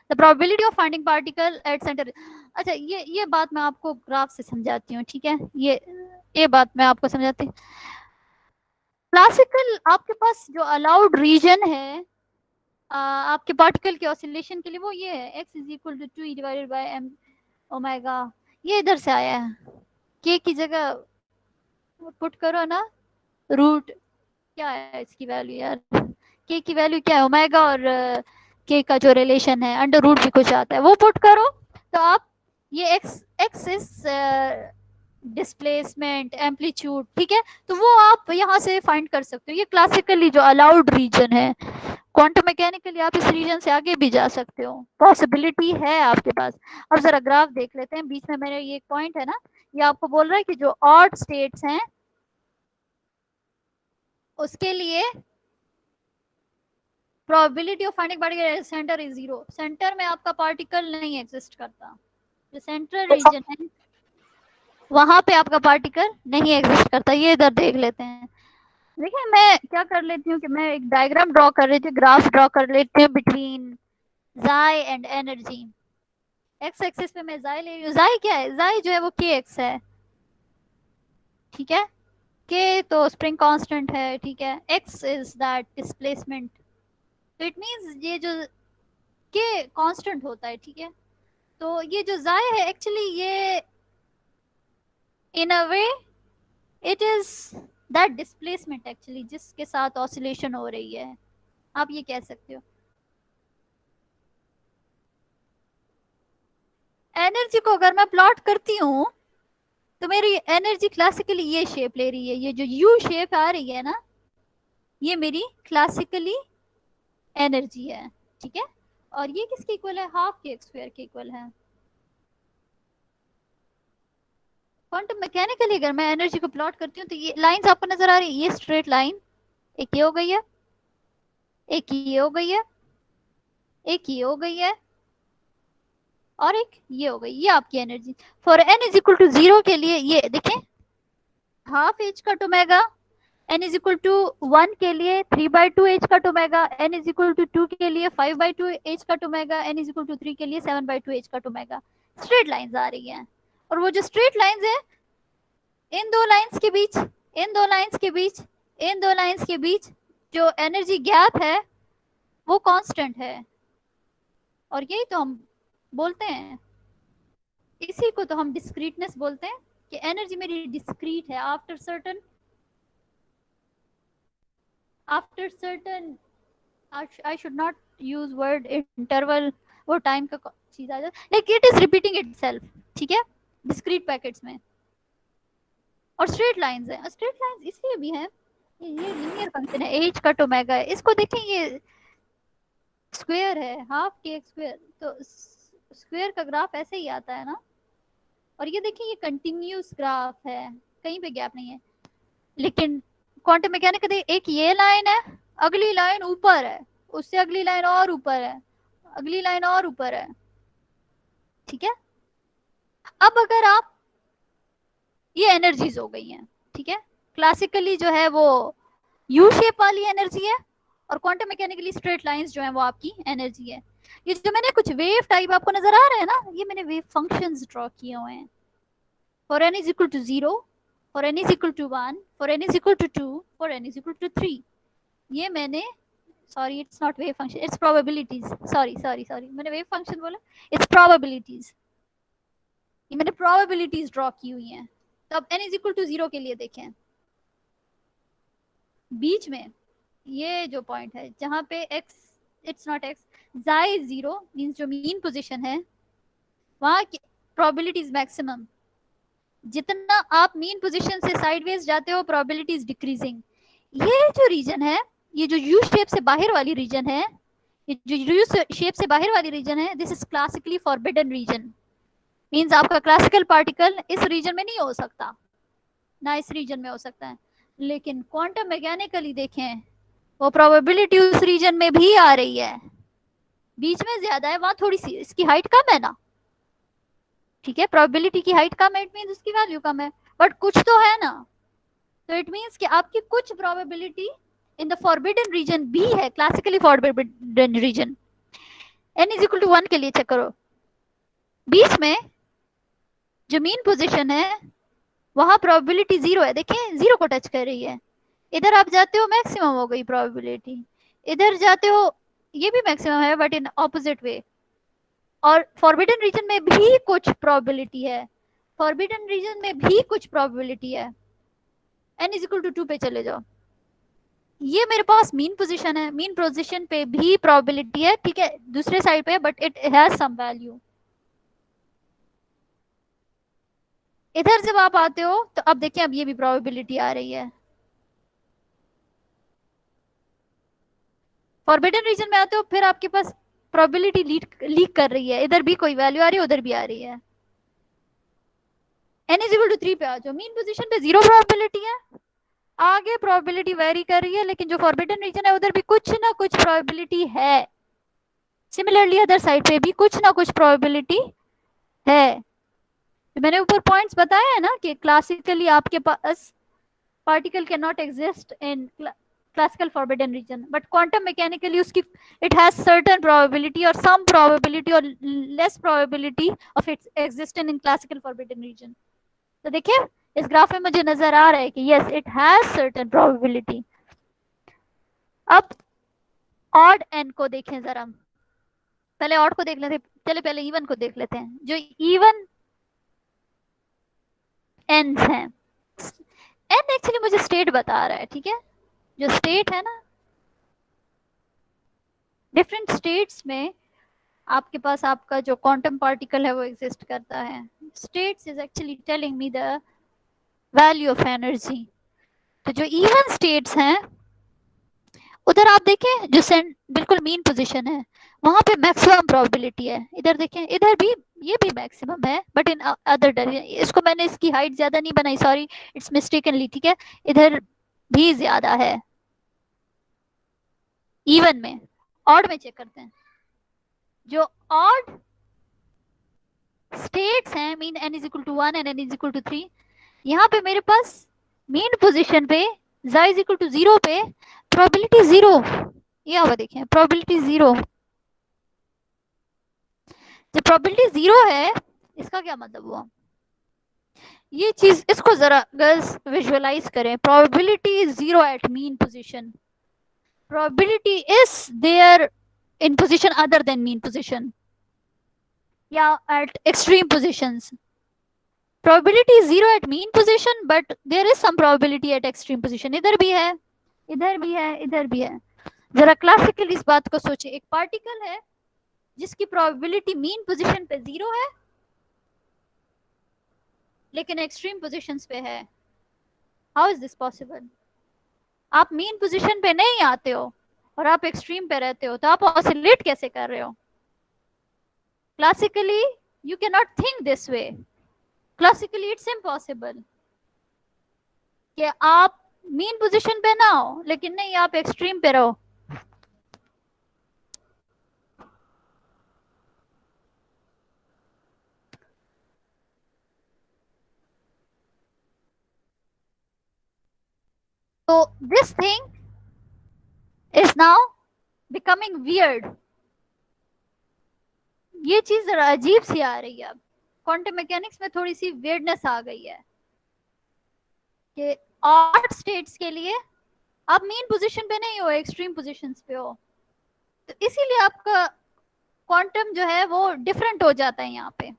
the probability of finding particle at centre. अच्छा, ये बात मैं आपको ग्राफ से समझाती हूँ। ठीक है, ये बात मैं आपको समझाती हूँ। क्लासिकल आपके पास जो अलाउड रीजन है आपके पार्टिकल के ऑसिलेशन के लिए, वो ये है x = 2e/m ओमेगा। ये इधर से आया है, के की जगह पुट करो ना, रूट क्या है इसकी वैल्यू यार, के की वैल्यू क्या है, ओमेगा और के का जो रिलेशन है अंडर रूट भी कुछ आता है, वो पुट करो तो आप ये x x is displacement amplitude. ठीक है, तो वो आप यहाँ से फाइंड कर सकते हो, ये क्लासिकली जो अलाउड रीजन है। क्वांटम मैकेनिकली आप इस रीजन से आगे भी जा सकते हो, पॉसिबिलिटी है आपके पास। अब जरा ग्राफ देख लेते हैं, बीच में मेरे ये एक पॉइंट है ना, ये आपको बोल रहा है कि जो ऑड स्टेट्स हैं उसके लिए probability of finding particle centre is 0, centre में आपका पार्टिकल नहीं एग्जिस्ट करता, जो सेंट्रल रीजन है वहां पे आपका पार्टिकल नहीं एग्जिस्ट करता। ये इधर देख लेते हैं। देखिए मैं क्या कर लेती हूँ कि मैं एक डायग्राम ड्रॉ कर रही थी, ग्राफ ड्रॉ कर लेती हूँ बिटवीन जाई एंड एनर्जी। एक्स एक्सिस पे मैं जाई ले रही हूँ, जाई क्या है, जाई जो है वो के एक्स है। ठीक है, के तो स्प्रिंग कांस्टेंट है। ठीक है, एक्स इज दैट डिस्प्लेसमेंट, तो इट मींस ये जो के कांस्टेंट होता है। ठीक है, तो ये जो जाय है एक्चुअली ये in a way it is that displacement actually जिसके साथ ऑसिलेशन हो रही है, आप ये कह सकते हो। एनर्जी को अगर मैं प्लॉट करती हूँ तो मेरी एनर्जी क्लासिकली ये शेप ले रही है, ये जो यू शेप आ रही है ना, ये मेरी क्लासिकली एनर्जी है, ठीक है। और ये किसके इक्वल है, हाफ के एक्स स्क्वायर के इक्वल है। क्वांटम मैकेनिकली अगर मैं एनर्जी को प्लॉट करती हूँ तो ये लाइंस आपको नजर आ रही है, ये स्ट्रेट लाइन, एक ये हो गई है, एक ये हो गई है, एक ये हो गई है, और एक ये हो गई, ये आपकी energy. For N is equal to 0 के लिए ये देखें, half h cut omega, n is equal to 1 के लिए 3/2 h cut omega, n is equal to 2 के लिए 5/2 h cut omega, n is equal to 3 के लिए 7/2 h cut omega. Straight lines आ रही हैं, और वो जो स्ट्रेट लाइंस है, इन दो लाइंस के बीच, इन दो लाइंस के बीच, इन दो लाइंस के बीच जो एनर्जी गैप है वो कांस्टेंट है। और यही तो हम बोलते हैं, इसी को तो हम डिस्क्रीटनेस बोलते हैं, कि एनर्जी मेरी डिस्क्रीट है after certain I should not use word interval, वो टाइम का चीज आ जाता है, लेकिन इट इज रिपीटिंग इटसेल्फ, ठीक है, डिस्क्रीट पैकेट्स में। और स्ट्रेट लाइंस है, स्ट्रेट लाइंस इसलिए भी है, ये लीनियर फंक्शन है, एच कट ओमेगा है, इसको देखें, ये स्क्वायर है, हाफ के एक्स स्क्वायर, तो स्क्वायर का ग्राफ ऐसे ही आता है ना। और ये देखिए, ये कंटिन्यूस ग्राफ है, कहीं पे गैप नहीं है। लेकिन क्वांटम मैकेनिक्स का एक ये लाइन है, अगली लाइन ऊपर है, उससे अगली लाइन और ऊपर है, अगली लाइन और ऊपर है, ठीक है। अब अगर आप, ये एनर्जीज हो गई हैं, ठीक है, क्लासिकली जो है वो यू शेप वाली एनर्जी है, और क्वांटम मैकेनिकली स्ट्रेट लाइंस जो है वो आपकी एनर्जी है। ये जो मैंने कुछ वेव टाइप आपको नजर आ रहे हैं ना, ये मैंने वेव फंक्शंस ड्रॉ किए हुए हैं। For N is equal to 0, for N is equal to 1, for N is equal to 2, for N is equal to 3। ये मैंने, sorry it's not wave function, it's probabilities, sorry मैंने wave function बोला, it's probabilities, ये मैंने probabilities draw की हुई हैं। तो अब एन इज इक्वल टू 0 के लिए देखें, बीच में ये जो पॉइंट है जहां पे x, इट्स नॉट x, जाई 0 मींस जो मीन पोजीशन है, वहां की प्रोबेबिलिटी इज मैक्सिमम। जितना आप मीन पोजीशन से साइडवेज जाते हो, प्रोबेबिलिटी इज डिक्रीजिंग। ये जो रीजन है, ये जो यू शेप से बाहर वाली रीजन है, ये जो यू शेप से बाहर वाली रीजन है, this is classically forbidden region. Means आपका क्लासिकल पार्टिकल इस रीजन में नहीं हो सकता, ना इस रीजन में हो सकता है। लेकिन क्वांटम मैकेनिकली देखें, वो प्रोबेबिलिटी उस रीजन में भी आ रही है, बीच में ज्यादा है, वहां थोड़ी सी इसकी हाइट कम है ना, ठीक है, प्रोबेबिलिटी की हाइट कम है, इट मींस उसकी वैल्यू कम है, बट कुछ तो है ना। तो इट मींस कि आपकी कुछ probability in the forbidden region भी है, classically forbidden region. n is equal to 1 के लिए चेक करो, बीच में जो मीन पोजीशन है वहां प्रोबेबिलिटी 0 है, देखें 0 को टच कर रही है। इधर आप जाते हो मैक्सिमम हो गई प्रोबेबिलिटी, इधर जाते हो ये भी मैक्सिमम है बट इन ऑपोजिट वे। और फॉरबिडन रीजन में भी कुछ प्रोबेबिलिटी है, फॉरबिडन रीजन में भी कुछ प्रोबेबिलिटी है। n इज इक्वल टू 2 पे चले जाओ, ये मेरे पास मीन पोजीशन है, मीन पोजीशन पे भी प्रोबेबिलिटी है, ठीक है, दूसरे साइड पे, but it has some value. इधर जब आप आते हो तो अब देखिए, अब ये भी प्रोबेबिलिटी आ रही है। फॉरबिडन रीजन में आते हो, फिर आपके पास प्रोबेबिलिटी लीक कर रही है, इधर भी कोई वैल्यू आ रही है, उधर भी आ रही है। n इज इक्वल टू 3 पे आ जाओ, मीन पोजीशन पे 0 प्रोबेबिलिटी है, आगे प्रोबेबिलिटी वेरी कर रही है, लेकिन जो फॉरबिडन रीजन है उधर भी कुछ ना कुछ प्रोबेबिलिटी है। सिमिलरली अदर साइड पे भी कुछ ना कुछ प्रोबेबिलिटी है। तो मैंने ऊपर पॉइंट्स बताया है ना कि क्लासिकली आपके पास particle can not exist in classical forbidden region, but quantum mechanically उसकी it has certain probability or some probability or less probability of its existence in classical forbidden region। तो देखिए इस ग्राफ में मुझे नजर आ रहा है कि yes it has certain probability। अब odd n को देखें जरा, पहले odd को देख लेते, चले पहले even को देख लेते हैं। जो even n's हैं, n एक्चुअली मुझे स्टेट बता रहा है, ठीक है, जो स्टेट है ना, डिफरेंट स्टेट्स में आपके पास आपका जो क्वांटम पार्टिकल है वो एग्जिस्ट करता है। States is actually telling me the value of energy. तो जो इवन स्टेट्स हैं उधर आप देखें जो बिल्कुल मीन पोजीशन है वहां पे मैक्सिमम प्रोबेबिलिटी है। इधर देखें, इधर भी ये भी मैक्सिमम है बट इन अदर डायरेक्शन। इसको मैंने इसकी हाइट ज्यादा नहीं बनाई, सॉरी, इट्स मिस्टेकनली, ठीक है। इधर भी ज्यादा है इवन में। ऑड में चेक करते हैं। जो ऑड स्टेट्स हैं, mean n is equal to 1 and n is equal to 3, यहाँ पे मेरे पास मीन पोजीशन पे z इज इक्वल टू 0 पे प्रोबेबिलिटी 0, ये हुआ देखें, प्रोबेबिलिटी 0। जब प्रोबेबिलिटी 0 है इसका क्या मतलब हुआ? ये चीज, इसको जरा गर्ल्स विजुअलाइज करें। Probability 0 at mean position, probability is there in position other than mean position या at extreme positions. probability is 0 at mean position but there is some probability at extreme position। इधर भी है, इधर भी है, इधर भी है। जरा क्लासिकल इस बात को सोचे, एक पार्टिकल है जिसकी probability मीन पोजीशन पे 0 है लेकिन एक्सट्रीम पोजीशंस पे है। How is this possible? आप मीन पोजीशन पे नहीं आते हो और आप एक्सट्रीम पे रहते हो, तो आप ऑसिलेट कैसे कर रहे हो? Classically you can not think this way. Classically it's impossible कि आप मीन पोजीशन पे ना हो, लेकिन नहीं, आप एक्सट्रीम पे रहो। तो this thing is now becoming weird. ये चीज जरा अजीब सी आ रही है। अब क्वांटम मैकेनिक्स में थोड़ी सी वियर्डनेस आ गई है कि ऑड स्टेट्स के लिए आप मीन पोजीशन पे नहीं हो, एक्सट्रीम पोजीशंस पे हो, तो इसीलिए आपका क्वांटम जो है वो डिफरेंट हो जाता है यहाँ पे।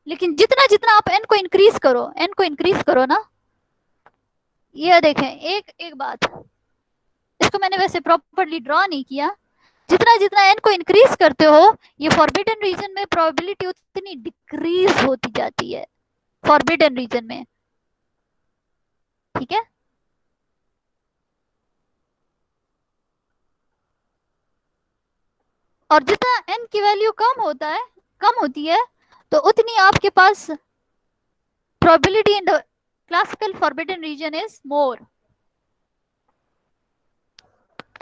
लेकिन जितना जितना आप एन को इंक्रीज करो, एन को इंक्रीज करो ना, ये देखें, एक एक बात, इसको मैंने वैसे प्रॉपर्ली ड्रॉ नहीं किया, जितना जितना एन को इंक्रीज करते हो ये फॉरबिडन रीजन में प्रोबेबिलिटी उतनी डिक्रीज होती जाती है, फॉरबिडन रीजन में, ठीक है। और जितना एन की वैल्यू कम होता है, कम होती है, तो उतनी आपके पास probability in the classical forbidden region is more.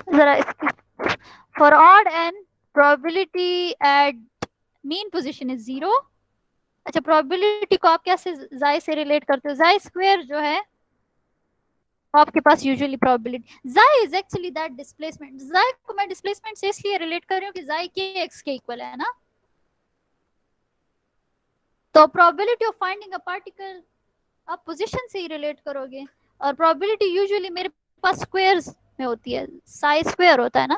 जरा for odd n probability at mean position is 0। अच्छा, प्रोबेबिलिटी को आप कैसे जाय से रिलेट करते हो? जाय स्क्वायर जो है आपके पास यूजुअली प्रोबेबिलिटी, जाय इज एक्चुअली दैट डिस्प्लेसमेंट। जाय को मैं डिस्प्लेसमेंट से इसलिए रिलेट कर रही हूँ कि जाय के एक्स के इक्वल है ना। तो probability of finding a particle आप पोजीशन से ही रिलेट करोगे, और प्रोबेबिलिटी यूजुअली मेरे पास स्क्वायर्स में होती है, साई स्क्वायर होता है ना,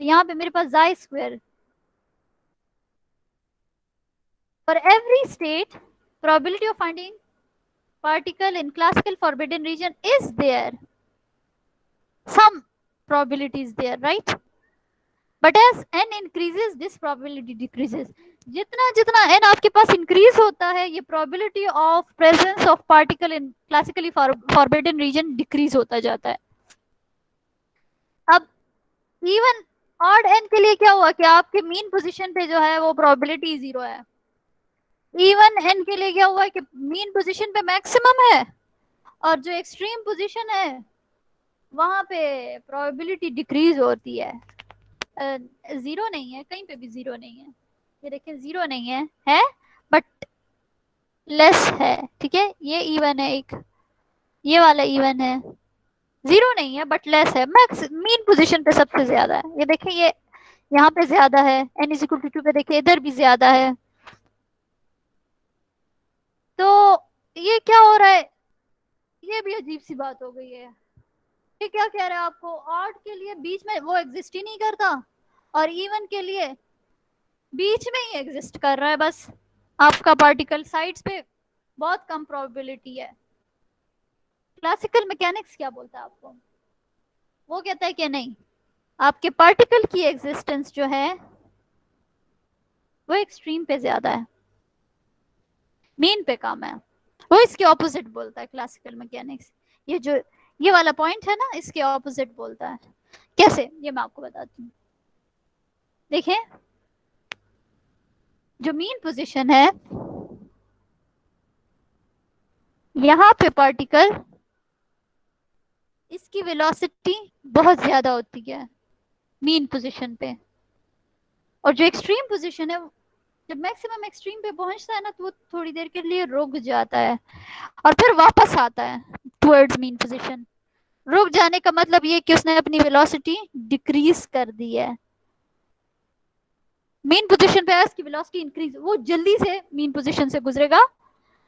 तो यहाँ पे मेरे पास जाय square. For every state, probability of finding particle in classical forbidden region is there. Some probability is there, right? But as n increases, this probability decreases. जितना जितना n आपके पास increase होता है, ये probability of presence of particle in classically forbidden region decrease होता जाता है। अब even odd n के लिए क्या हुआ कि आपके mean position पे जो है वो probability 0 है। इवन एन के लिए क्या हुआ कि मीन पोजीशन पे मैक्सिमम है और जो एक्सट्रीम पोजीशन है वहां पे प्रोबेबिलिटी डिक्रीज होती है। 0 नहीं है, कहीं पे भी 0 नहीं है, ये देखिए 0 नहीं है बट लेस है, ठीक है। ये इवन है, एक ये वाला इवन है, 0 नहीं है बट लेस है। मैक्स मीन पोजीशन पे सबसे ज्यादा है, ये देखिए, ये यहाँ पे ज्यादा है, n इज इक्वल टू 2 पे देखिए इधर भी ज्यादा है। तो ये क्या हो रहा है? ये भी अजीब सी बात हो गई है। ये क्या कह रहा है आपको? ऑड के लिए बीच में वो एग्जिस्ट ही नहीं करता और इवन के लिए बीच में ही एग्जिस्ट कर रहा है बस। आपका पार्टिकल साइड्स पे बहुत कम प्रोबेबिलिटी है। क्लासिकल मैकेनिक्स क्या बोलता है आपको? वो कहता है कि नहीं, आपके पार्टिकल की एग्जिस्टेंस जो है वो एक्सट्रीम पे ज्यादा है, मीन पे कम है। वो इसके ऑपोजिट बोलता है क्लासिकल मैकेनिक्स। ये जो ये वाला पॉइंट है ना, इसके ऑपोजिट बोलता है। कैसे, ये मैं आपको बताती हूँ। देखिए, जो मीन पोजीशन है, यहाँ पे पार्टिकल, इसकी वेलोसिटी बहुत ज्यादा होती है मीन पोजीशन पे, और जो एक्सट्रीम पोजीशन है, जब मैक्सिमम एक्सट्रीम पे पहुंचता है ना, तो वो थोड़ी देर के लिए रुक जाता है और फिर वापस आता है टुवर्ड्स मीन पोजीशन। रुक जाने का मतलब ये कि उसने अपनी वेलोसिटी डिक्रीज कर दी है। मीन पोजीशन पे है, उसकी वेलोसिटी इंक्रीज, वो जल्दी से मीन पोजीशन से गुजरेगा,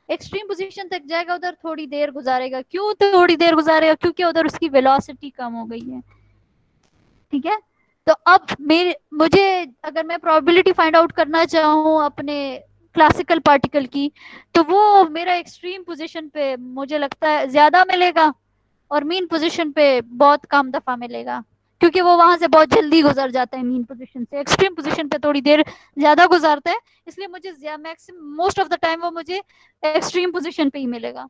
एक्सट्रीम पोजीशन तक जाएगा, उधर थोड़ी देर गुजारेगा। क्यों थोड़ी देर गुजारेगा? क्योंकि उधर उसकी वेलोसिटी कम हो गई है। ठीक है, तो अब मेरे मुझे अगर मैं प्रोबेबिलिटी फाइंड आउट करना चाहूँ अपने क्लासिकल पार्टिकल की, तो वो मेरा एक्सट्रीम पोजीशन पे मुझे लगता है ज्यादा मिलेगा, और मीन पोजीशन पे बहुत कम दफा मिलेगा, क्योंकि वो वहां से बहुत जल्दी गुजर जाता है मीन पोजीशन से। एक्सट्रीम पोजीशन पे थोड़ी देर ज्यादा गुजारता है, इसलिए मुझे maximum most of the time वो मुझे एक्सट्रीम पोजीशन पे ही मिलेगा।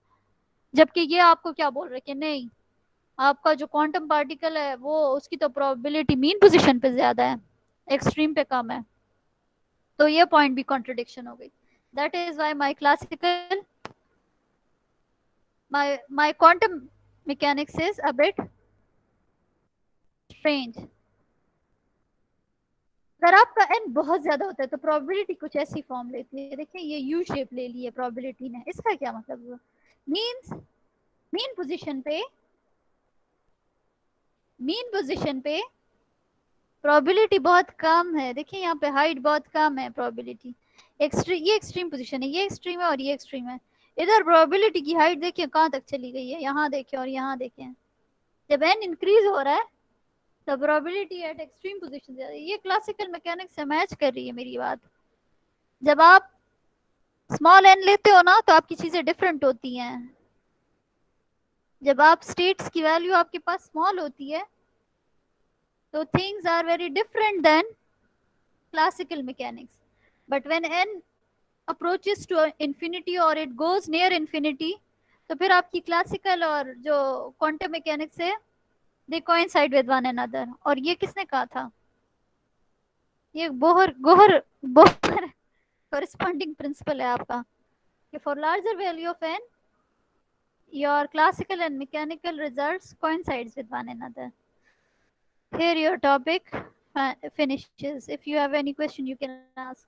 जबकि ये आपको क्या बोल रहे हैं कि नहीं, आपका जो क्वांटम पार्टिकल है वो उसकी तो प्रोबेबिलिटी मीन पोजीशन पे ज्यादा है, एक्सट्रीम पे कम है। तो ये पॉइंट भी कॉन्ट्रडिक्शन हो गई। That is why my classical my quantum mechanics is a bit strange। अगर आपका n बहुत ज्यादा होता है तो प्रोबेबिलिटी कुछ ऐसी फॉर्म लेती है। देखिए, ये यू शेप ले ली है प्रोबेबिलिटी ने। इसका क्या मतलब हुआ? मीन्स मीन पोजीशन पे मीन पोजीशन पे प्रोबेबिलिटी बहुत कम है। देखिए, यहाँ पे हाइट बहुत कम है प्रोबेबिलिटी। ये एक्सट्रीम पोजीशन है, ये एक्सट्रीम है और ये एक्सट्रीम है। इधर प्रोबेबिलिटी की हाइट देखिए कहाँ तक चली गई है, यहाँ देखें और यहाँ देखें। जब n इंक्रीज हो रहा है तो प्रोबेबिलिटी एट एक्सट्रीम पोजीशन ज्यादा है। ये क्लासिकल मैकेनिक्स से मैच कर रही है मेरी बात। जब आप स्मॉल n लेते हो ना, तो आपकी चीजें डिफरेंट होती हैं। जब आप स्टेट्स की वैल्यू आपके पास स्मॉल होती है, तो things are very different than classical mechanics. But when n approaches to infinity or it goes near infinity, तो फिर आपकी क्लासिकल और जो क्वांटम मैकेनिक्स है, दे coincide with one another। और ये किसने कहा था? ये Bohr Gohar Bohr corresponding principle है आपका, कि for larger value of n, your classical and mechanical results coincides with one another। Here your topic finishes. If you have any question, you can ask.